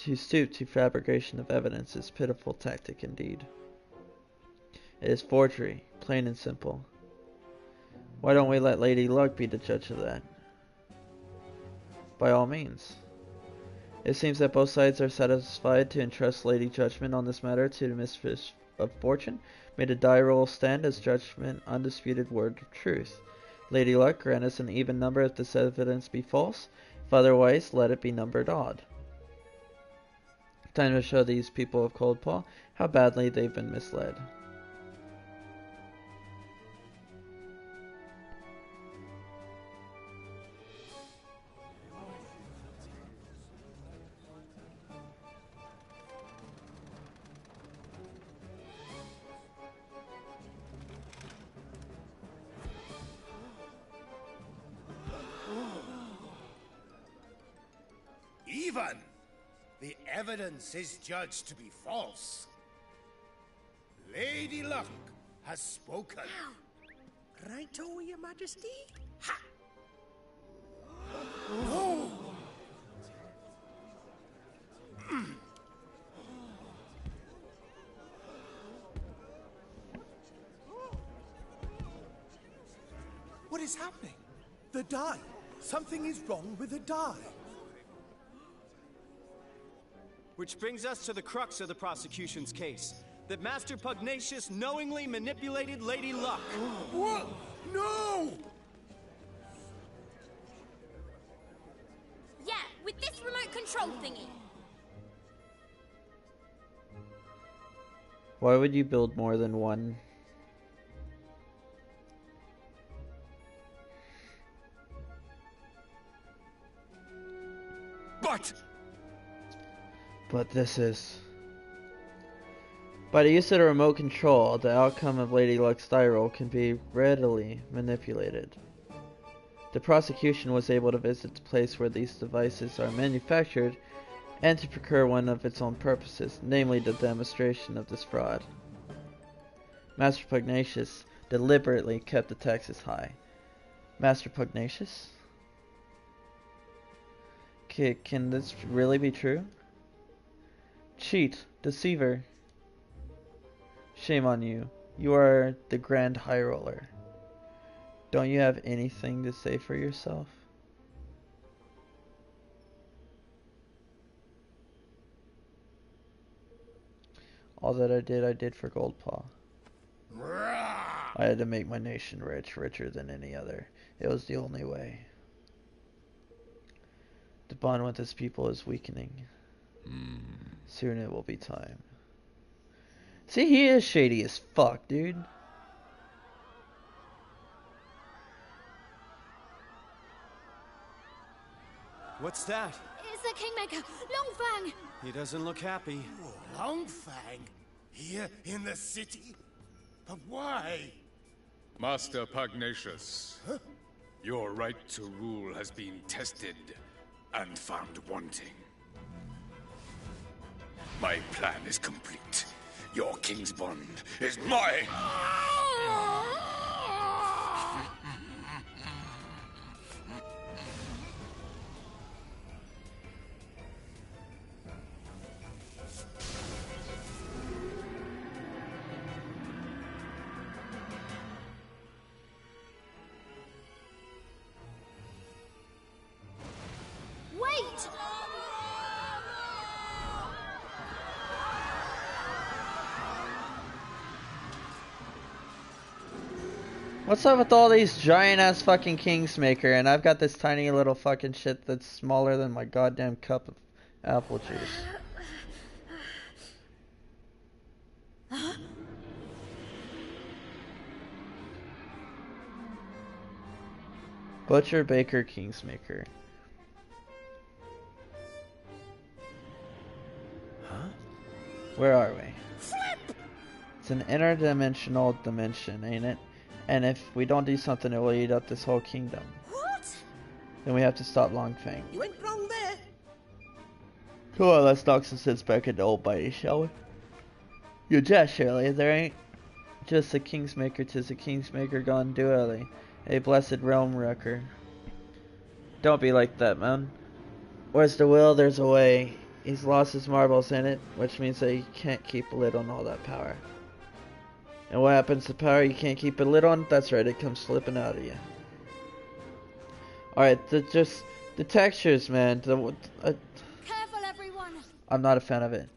To stoop to fabrication of evidence is pitiful tactic indeed. It is forgery, plain and simple. Why don't we let Lady Luck be the judge of that? By all means. It seems that both sides are satisfied to entrust Lady Judgment on this matter to the mistress of fortune. May the die roll stand as judgment, undisputed word of truth. Lady Luck, grant us an even number if this evidence be false. If otherwise, let it be numbered odd. Time to show these people of Coldpaw how badly they've been misled. Even the evidence is judged to be false. Lady Luck has spoken. Righto, Your Majesty? Ha! No! What is happening? The die. Something is wrong with the die. Which brings us to the crux of the prosecution's case. That Master Pugnacious knowingly manipulated Lady Luck. What? No! with this remote control thingy. Why would you build more than one? But this is... By the use of the remote control, the outcome of Lady Luck's die roll can be readily manipulated. The prosecution was able to visit the place where these devices are manufactured and to procure one of its own purposes, namely the demonstration of this fraud. Master Pugnacious deliberately kept the taxes high. Master Pugnacious? Can this really be true? Cheat, deceiver. Shame on you. You are the Grand High Roller. Don't you have anything to say for yourself? All that I did for Goldpaw. I had to make my nation rich, richer than any other. It was the only way. The bond with its people is weakening. Soon it will be time. See, he is shady as fuck, dude. What's that? It's the Kingmaker, Longfang. He doesn't look happy. Longfang? Here in the city? But why? Master Pugnacious, your right to rule has been tested and found wanting. My plan is complete. Your king's bond is mine! Wait! What's up with all these giant ass fucking Kingsmaker, and I've got this tiny little fucking shit that's smaller than my goddamn cup of apple juice. Butcher, Baker, Kingsmaker. Huh? Where are we? It's an interdimensional dimension, ain't it? And if we don't do something, it will eat up this whole kingdom. What? Then we have to stop Longfang. You went wrong there. Come on, let's knock some sense back into old Bitey, shall we? You jest, Shirley. There ain't just a Kingsmaker, 'tis a Kingsmaker gone dually. A blessed realm wrecker. Don't be like that, man. Where's the will, there's a way. He's lost his marbles in it, which means that he can't keep a lid on all that power. And what happens to power you can't keep a lid on? That's right, it comes slipping out of you. Alright, the textures, man. Careful, everyone. I'm not a fan of it.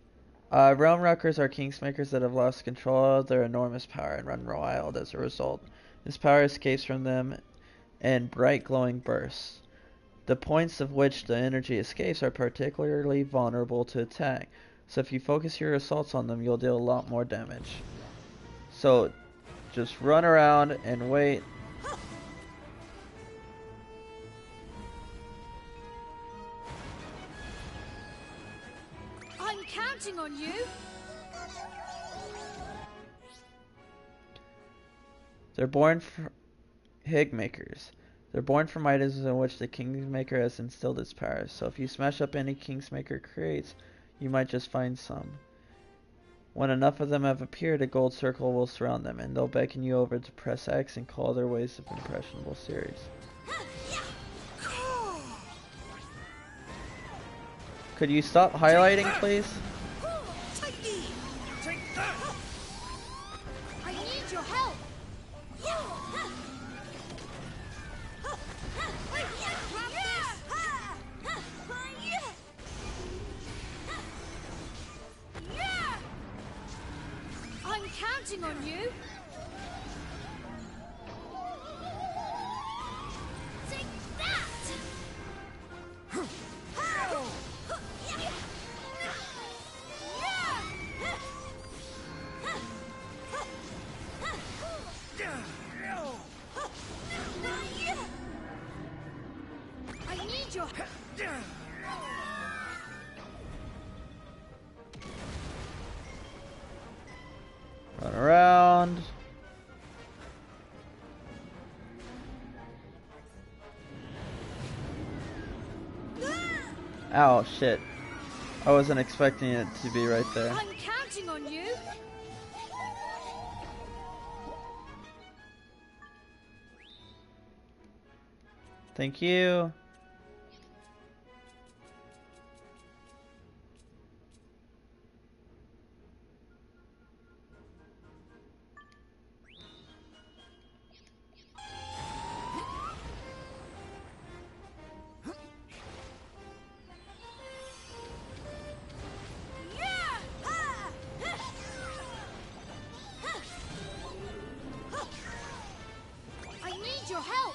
Realm Wreckers are Kingsmakers that have lost control of their enormous power and run wild as a result. This power escapes from them in bright glowing bursts. The points of which the energy escapes are particularly vulnerable to attack. So if you focus your assaults on them, you'll deal a lot more damage. So just run around and wait. I'm counting on you. They're born Higmakers. They're born from items in which the Kingsmaker has instilled its power. So if you smash up any Kingsmaker creates, you might just find some. When enough of them have appeared, a gold circle will surround them, and they'll beckon you over to press X and call their ways of impressionable series. Could you stop highlighting, please? I need your help. I'm counting on you. Take that. Ow, shit. I wasn't expecting it to be right there. I'm counting on you. Thank you. I need your help.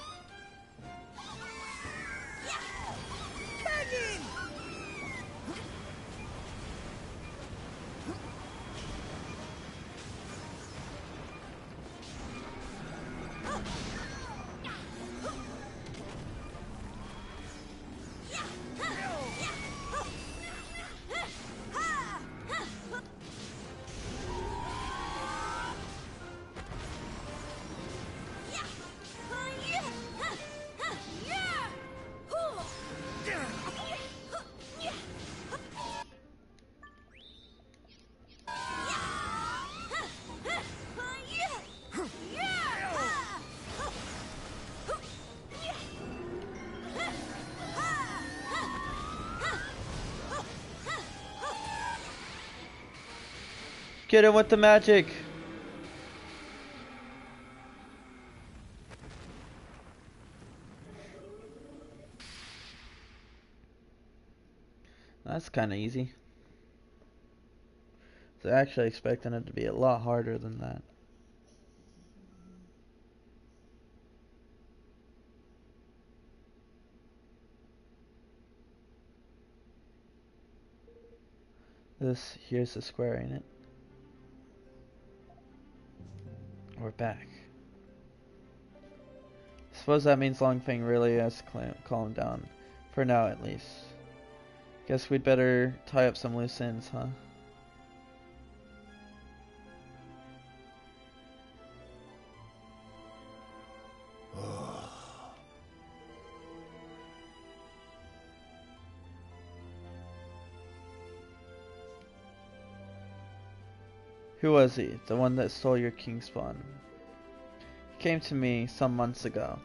Get him with the magic. That's kind of easy. I was actually expecting it to be a lot harder than that. Here's the square, ain't it? We're back. Suppose that means Longfang really has calmed down. For now, at least. Guess we'd better tie up some loose ends, huh? Who was he? The one that stole your king spawn? He came to me some months ago.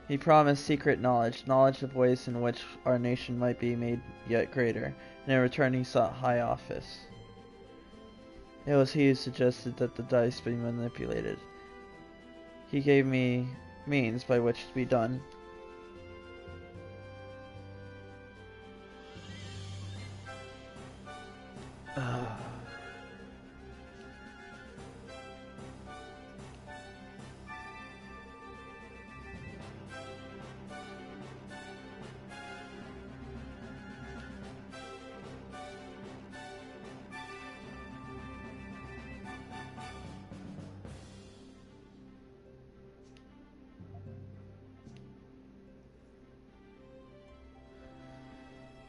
He promised secret knowledge of ways in which our nation might be made yet greater, and in return he sought high office. It was he who suggested that the dice be manipulated. He gave me means by which to be done.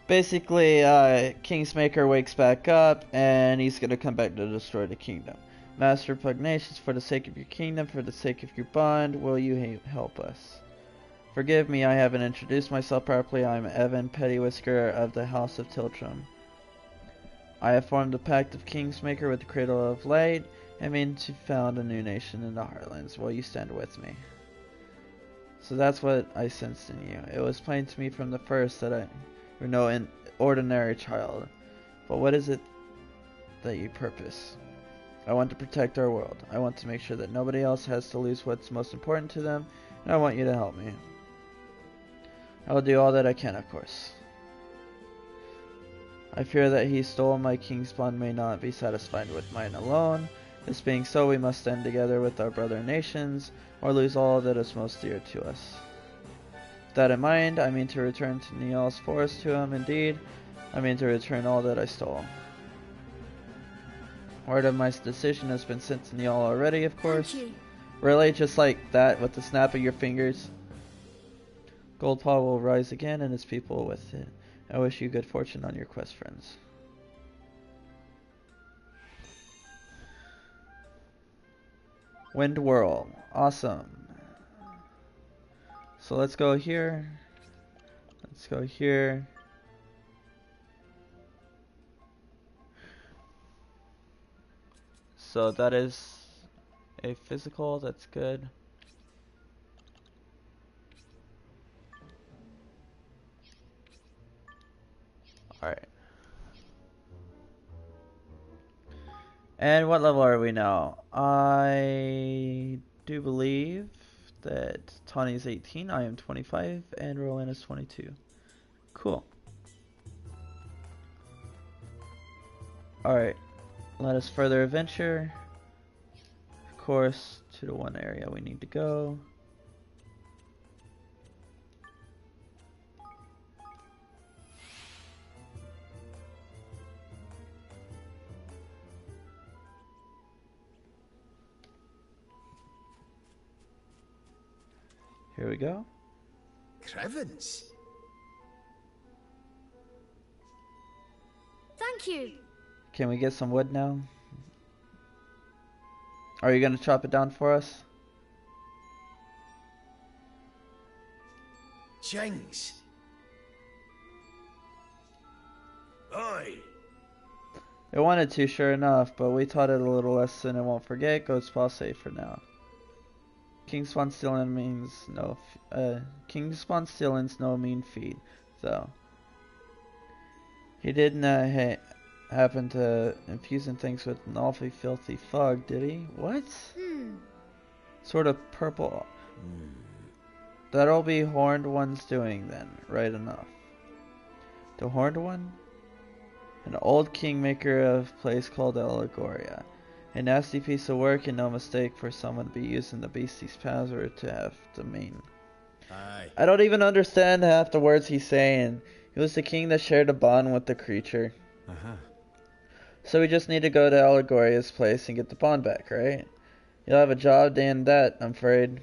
Basically, Kingsmaker wakes back up, and he's gonna come back to destroy the kingdom. Master Pugnacious, for the sake of your kingdom, for the sake of your bond, will you help us? Forgive me, I haven't introduced myself properly. I'm Evan Pettywhisker of the House of Tiltram. I have formed a pact of Kingsmaker with the Cradle of Light, and mean to found a new nation in the Heartlands. Will you stand with me? So that's what I sensed in you. It was plain to me from the first that you're no ordinary child. But what is it that you purpose? I want to protect our world. I want to make sure that nobody else has to lose what's most important to them, and I want you to help me. I will do all that I can, of course. I fear that he stole my king's bond may not be satisfied with mine alone. This being so, we must stand together with our brother nations, or lose all that is most dear to us. With that in mind, I mean to return to Nial's forest to him. Indeed, I mean to return all that I stole. Word of my decision has been sent to Nial already, of course. Really? Just like that, with the snap of your fingers? Goldpaw will rise again, and his people with it. I wish you good fortune on your quest, friends. Wind Whirl. Awesome. So let's go here. Let's go here. So that is a physical, that's good. Alright. And what level are we now? I do believe that Tawny's 18, I am 25, and Roland is 22. Cool. Alright, let us further adventure. Of course, to the one area we need to go. Here we go. Crevens. Thank you. Can we get some wood now? Are you gonna chop it down for us? Jengs. Oi. It wanted to, sure enough, but we taught it a little lesson and won't forget. Go spell safe for now. King Spawn stealing means no. King Spawn stealing's no mean feat, though. He didn't happen to infusing things with an awfully filthy fog, did he? What? Sort of purple. That'll be Horned One's doing then, right enough. The Horned One? An old kingmaker of a place called Allegoria. A nasty piece of work and no mistake for someone to be using the beastie's power to have the mean. Aye. I don't even understand half the words he's saying. He was the king that shared a bond with the creature. So we just need to go to Allegoria's place and get the bond back, right? You'll have a job doing that, I'm afraid.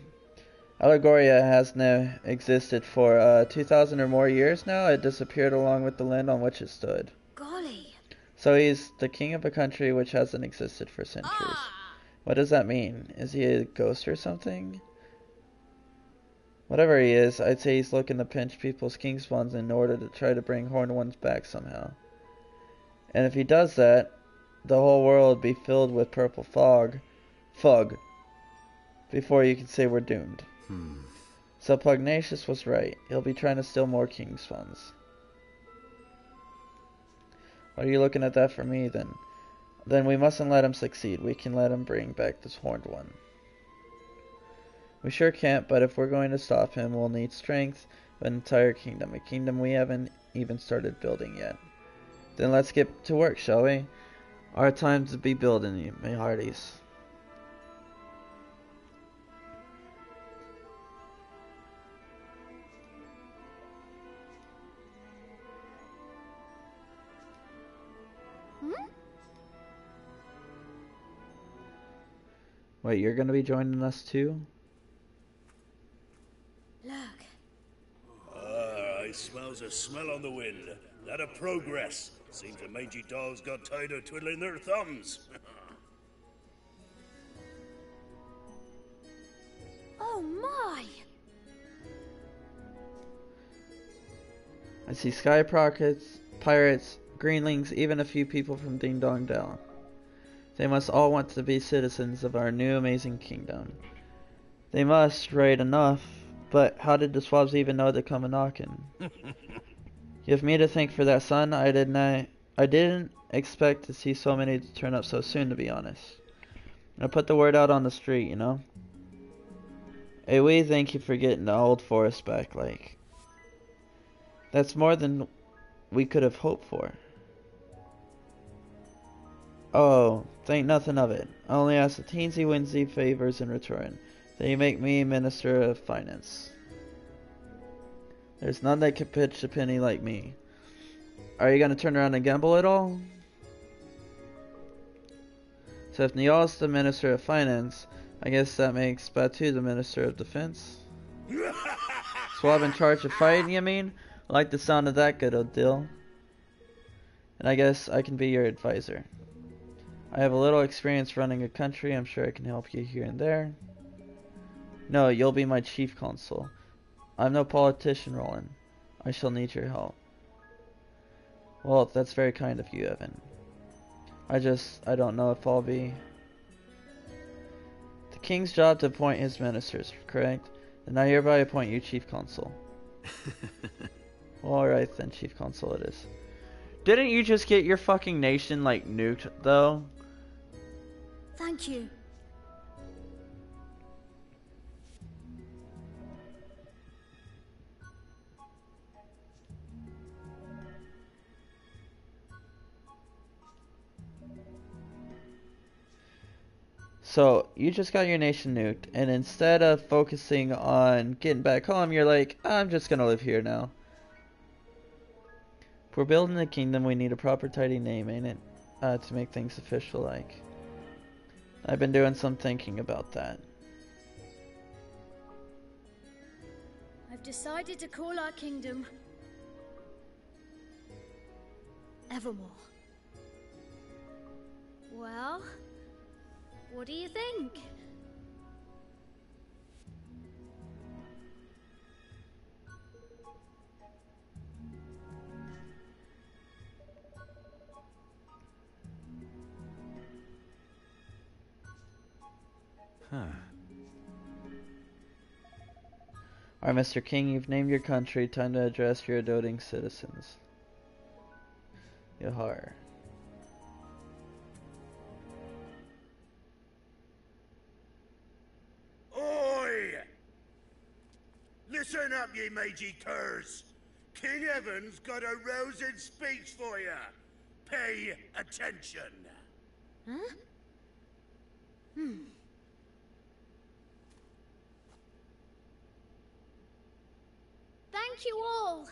Allegoria has now existed for 2,000 or more years now. It disappeared along with the land on which it stood. Golly. So he's the king of a country which hasn't existed for centuries. What does that mean? Is he a ghost or something? Whatever he is, I'd say he's looking to pinch people's king spawns in order to try to bring Horned Ones back somehow. And if he does that, the whole world would be filled with purple fog. Before you can say we're doomed. So Pugnacious was right. He'll be trying to steal more king spawns. What are you looking at that for me then? Then we mustn't let him succeed. We can let him bring back this Horned One. We sure can't, but if we're going to stop him, we'll need strength of an entire kingdom. A kingdom we haven't even started building yet. Then let's get to work, shall we? Our time to be building you, my hearties. Wait, you're gonna be joining us too? Look. I smells a smell on the wind. That a progress. Seems the mangy dogs got tired of twiddling their thumbs. Oh my! I see sky pirates, greenlings, even a few people from Ding Dong Dell. They must all want to be citizens of our new amazing kingdom. They must, right enough, but how did the swabs even know to come a-knocking? You have me to thank for that, son. I didn't expect to see so many to turn up so soon, to be honest. I put the word out on the street, you know? Hey, we thank you for getting the old forest back, like. That's more than we could have hoped for. Oh, think nothing of it. I only ask the teensy-winsy favors in return. That you make me Minister of Finance. There's none that can pitch a penny like me. Are you gonna turn around and gamble at all? So if Niall's the Minister of Finance, I guess that makes Batu the Minister of Defense. Swab in charge of fighting, you mean? I like the sound of that good old deal. And I guess I can be your advisor. I have a little experience running a country. I'm sure I can help you here and there. No, you'll be my chief consul. I'm no politician, Roland. I shall need your help. Well, that's very kind of you, Evan. I don't know if I'll be king's job to appoint his ministers, correct? And I hereby appoint you chief consul. Alright then, chief consul it is. Didn't you just get your fucking nation, like, nuked, though? Thank you. So, you just got your nation nuked, and instead of focusing on getting back home, you're like, I'm just gonna live here now. If we're building a kingdom, we need a proper tidy name, ain't it? To make things official-like. I've been doing some thinking about that. I've decided to call our kingdom Evermore. Well, what do you think? Alright, Mr. King, you've named your country. Time to address your doting citizens. Yahar. Oi! Listen up, ye mangy curs. King Evan's got a rousing speech for you. Pay attention. Huh? Thank you all.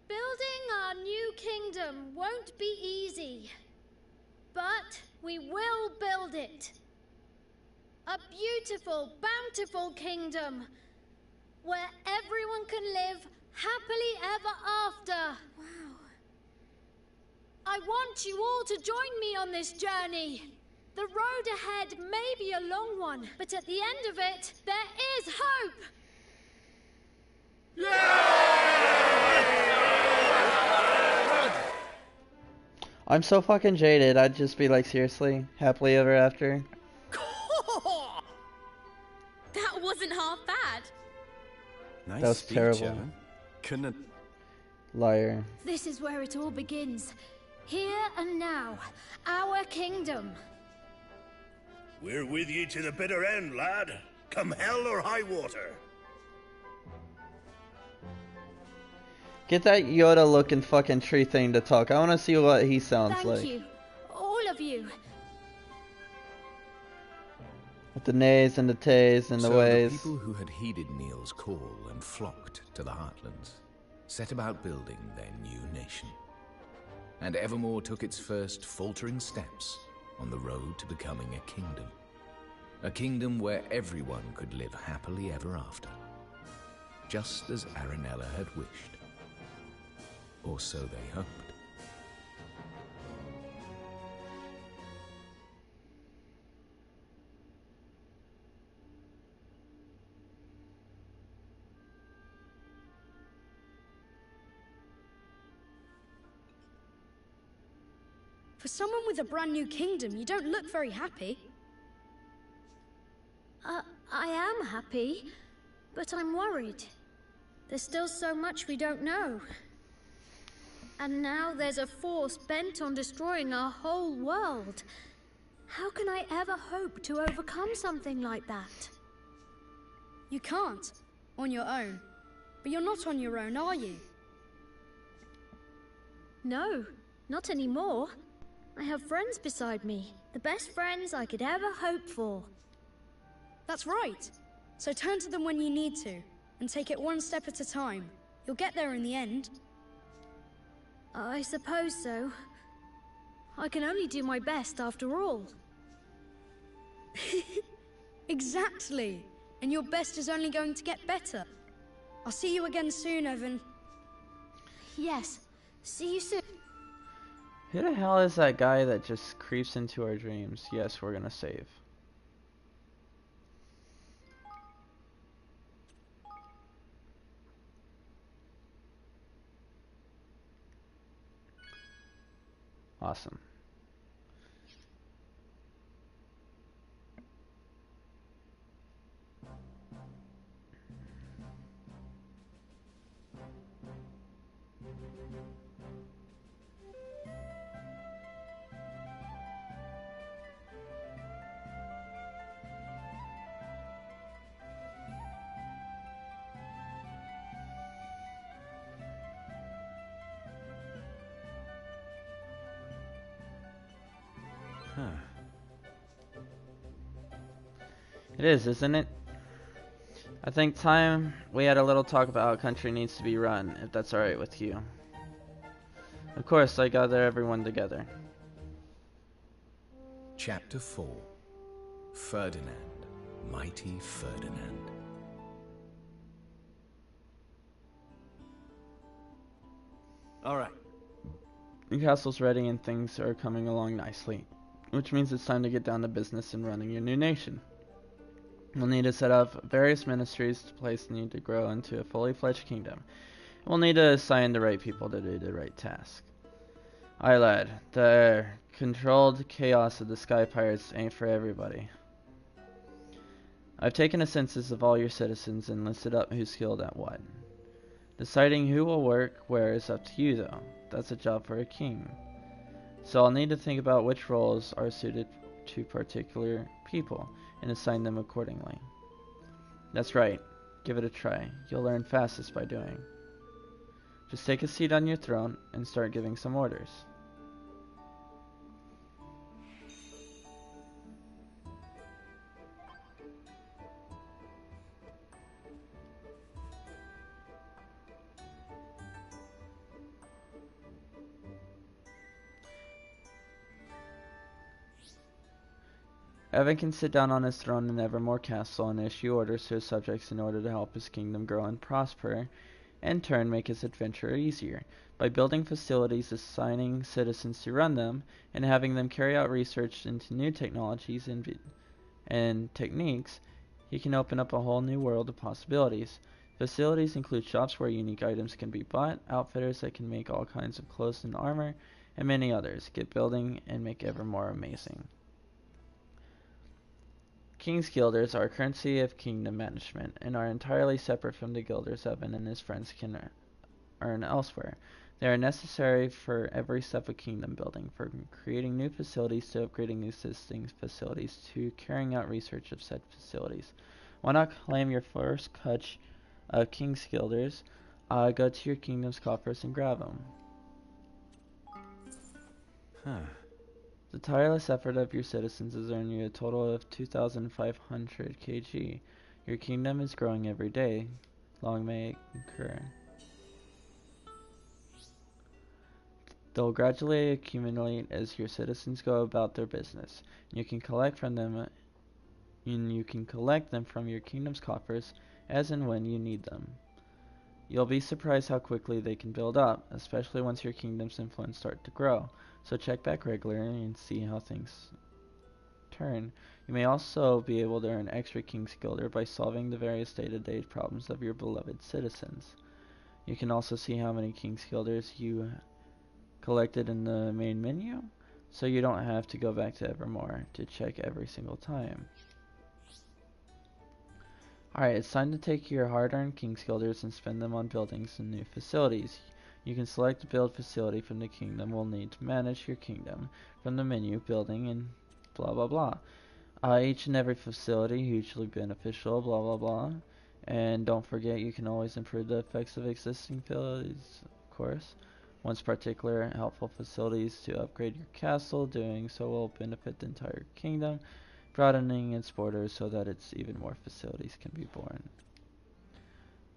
Building our new kingdom won't be easy, but we will build it. A beautiful, bountiful kingdom where everyone can live happily ever after. Wow. I want you all to join me on this journey. The road ahead may be a long one, but at the end of it, there is hope. I'm so fucking jaded, I'd just be like, seriously? Happily ever after? That wasn't half bad. Nice That was speech, terrible. Evan. Couldn't. Liar. This is where it all begins. Here and now, our kingdom. We're with you to the bitter end, lad. Come hell or high water. Get that Yoda looking fucking tree thing to talk. I wanna see what he sounds Thank like. you, all of you. With the nays and the tays and the So ways. the people who had heeded Neil's call and flocked to the Heartlands set about building their new nation. And Evermore took its first faltering steps on the road to becoming a kingdom. A kingdom where everyone could live happily ever after. Just as Aranella had wished. Or so they hoped. For someone with a brand new kingdom, you don't look very happy. I am happy, but I'm worried. There's still so much we don't know. And now there's a force bent on destroying our whole world. How can I ever hope to overcome something like that? You can't, on your own. But you're not on your own, are you? No, not anymore. I have friends beside me. The best friends I could ever hope for. That's right. So turn to them when you need to, and take it one step at a time. You'll get there in the end. I suppose so. I can only do my best after all. Exactly. And your best is only going to get better. I'll see you again soon, Evan. Yes, see you soon. Who the hell is that guy that just creeps into our dreams? Yes, we're gonna save. Awesome. Huh. It is, isn't it? I think time we had a little talk about how a country needs to be run, if that's alright with you. Of course, I gather everyone together. Chapter 4. Ferdinand, Mighty Ferdinand. All right. The castle's ready and things are coming along nicely, which means it's time to get down to business and running your new nation. We'll need to set up various ministries to place the need to grow into a fully fledged kingdom. We'll need to assign the right people to do the right task. Aye lad, the controlled chaos of the Sky Pirates ain't for everybody. I've taken a census of all your citizens and listed up who's skilled at what. Deciding who will work where is up to you though. That's a job for a king. So I'll need to think about which roles are suited to particular people and assign them accordingly. That's right. Give it a try. You'll learn fastest by doing. Just take a seat on your throne and start giving some orders. Evan can sit down on his throne in Evermore Castle and issue orders to his subjects in order to help his kingdom grow and prosper, and in turn make his adventure easier. By building facilities, assigning citizens to run them, and having them carry out research into new technologies and techniques, he can open up a whole new world of possibilities. Facilities include shops where unique items can be bought, outfitters that can make all kinds of clothes and armor, and many others. Get building and make Evermore amazing. King's Guilders are a currency of kingdom management and are entirely separate from the guilders Evan and his friends can earn elsewhere. They are necessary for every step of kingdom building, from creating new facilities to upgrading existing facilities to carrying out research of said facilities. Why not claim your first catch of King's Guilders? Go to your kingdom's coffers and grab them. Huh. The tireless effort of your citizens has earned you a total of 2,500 kg. Your kingdom is growing every day. Long may it occur. They'll gradually accumulate as your citizens go about their business. You can collect from them from your kingdom's coffers as and when you need them. You'll be surprised how quickly they can build up, especially once your kingdom's influence starts to grow. So check back regularly and see how things turn. You may also be able to earn extra King's Guilder by solving the various day-to-day problems of your beloved citizens. You can also see how many King's Guilders you collected in the main menu, so you don't have to go back to Evermore to check every single time. Alright, it's time to take your hard-earned King's Guilders and spend them on buildings and new facilities. You can select a build facility from the kingdom will need to manage your kingdom from the menu, building, and blah blah blah. Each and every facility hugely beneficial, blah blah blah. And don't forget you can always improve the effects of existing facilities, of course. Once particular helpful facilities to upgrade your castle, doing so will benefit the entire kingdom, broadening its borders so that it's even more facilities can be born.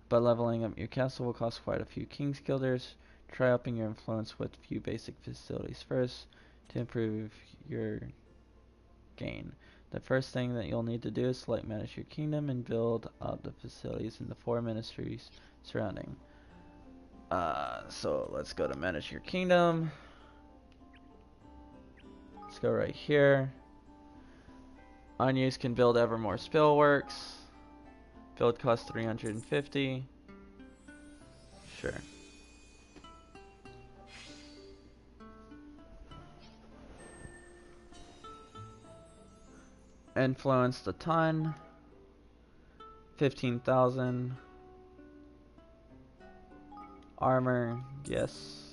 But leveling up your castle will cost quite a few King's Guilders. Try upping your influence with a few basic facilities first to improve your gain. The first thing that you'll need to do is select manage your kingdom and build up the facilities in the 4 ministries surrounding. So let's go to manage your kingdom. Let's go right here. Unused can build Evermore Spillworks. Build cost 350. Sure. Influenced a ton. 15,000. Armor, yes.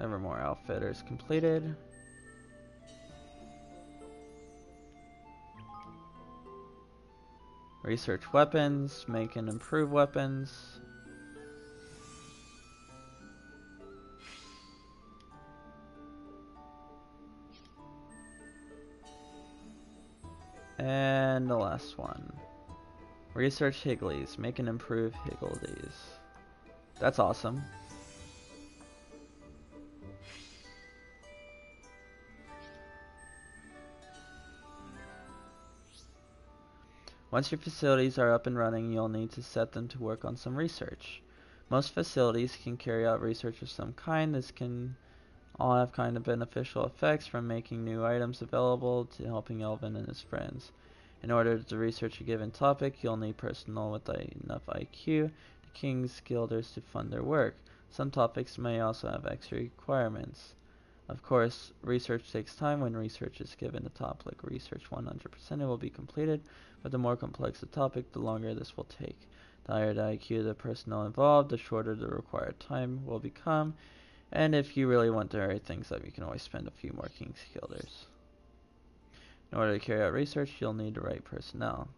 Evermore Outfitters completed. Research weapons, make and improve weapons. And the last one. Research Higglies. Make and improve Higglies. That's awesome. Once your facilities are up and running, you'll need to set them to work on some research. Most facilities can carry out research of some kind. This can all have kind of beneficial effects, from making new items available to helping Elvin and his friends. In order to research a given topic, you'll need personnel with enough IQ, the King's Guilders, to fund their work. Some topics may also have extra requirements. Of course, research takes time. When research is given a topic, research 100%, it will be completed, but the more complex the topic, the longer this will take. The higher the IQ of the personnel involved, the shorter the required time will become, and if you really want to hurry things up, you can always spend a few more King's Guilders. In order to carry out research, you'll need the right personnel.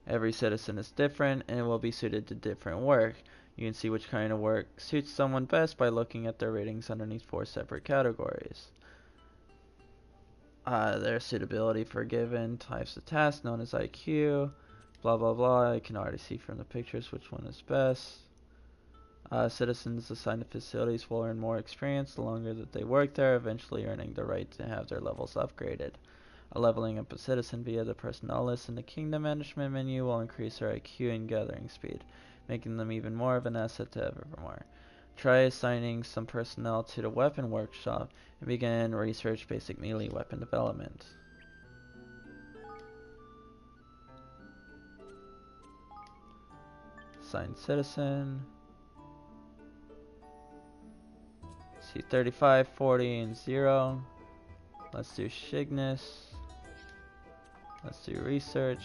Every citizen is different and will be suited to different work. You can see which kind of work suits someone best by looking at their ratings underneath 4 separate categories. Their suitability for given types of tasks, known as IQ, blah blah blah. I can already see from the pictures which one is best. Citizens assigned to facilities will earn more experience the longer that they work there, eventually earning the right to have their levels upgraded. Leveling up a citizen via the personnel list in the Kingdom Management menu will increase their IQ and gathering speed, making them even more of an asset to Evermore. Try assigning some personnel to the Weapon Workshop and begin research basic melee weapon development. Assign citizen. See 35, 40, and 0. Let's do Shigness. Let's do research.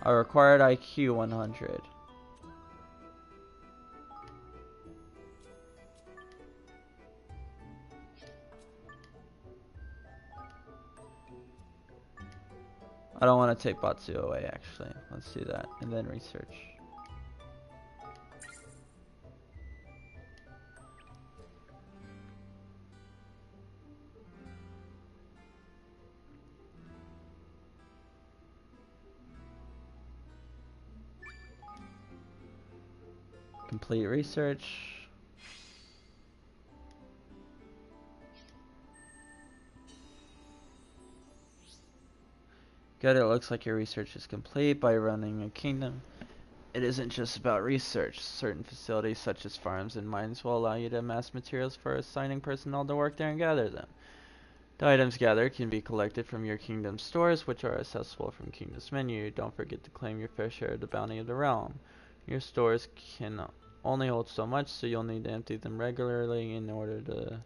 Our required IQ 100. I don't want to take Batsu away, actually. Let's do that, and then research. Complete research. Good, it looks like your research is complete. By running a kingdom, it isn't just about research. Certain facilities, such as farms and mines, will allow you to amass materials for assigning personnel to work there and gather them. The items gathered can be collected from your kingdom's stores, which are accessible from Kingdom's menu. Don't forget to claim your fair share of the bounty of the realm. Your stores can only hold so much, so you'll need to empty them regularly in order to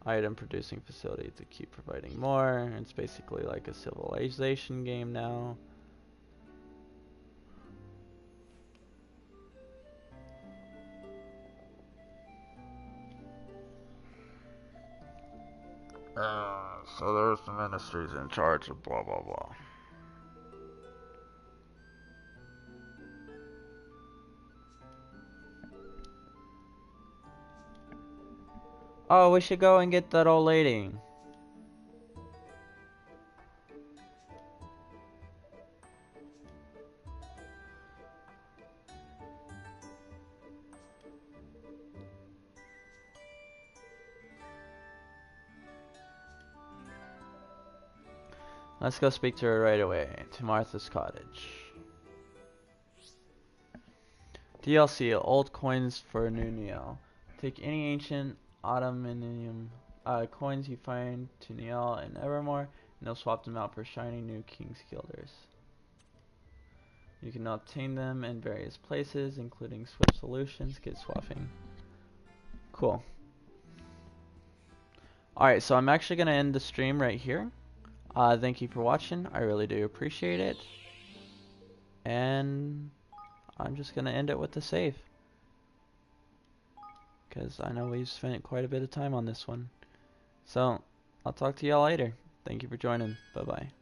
item producing facility to keep providing more. It's basically like a civilization game now. So there's the ministries in charge of blah blah blah. Oh, we should go and get that old lady. Let's go speak to her right away, to Martha's cottage. DLC, old coins for new Niel. Take any ancient Ottomanium coins you find to Niel and Evermore, and they'll swap them out for shiny new King's Guilders. You can obtain them in various places, including Swift Solutions, Get Swapping. Cool. Alright, so I'm actually going to end the stream right here. Thank you for watching. I really do appreciate it. And I'm just going to end it with the save, because I know we've spent quite a bit of time on this one. So, I'll talk to y'all later. Thank you for joining. Bye-bye.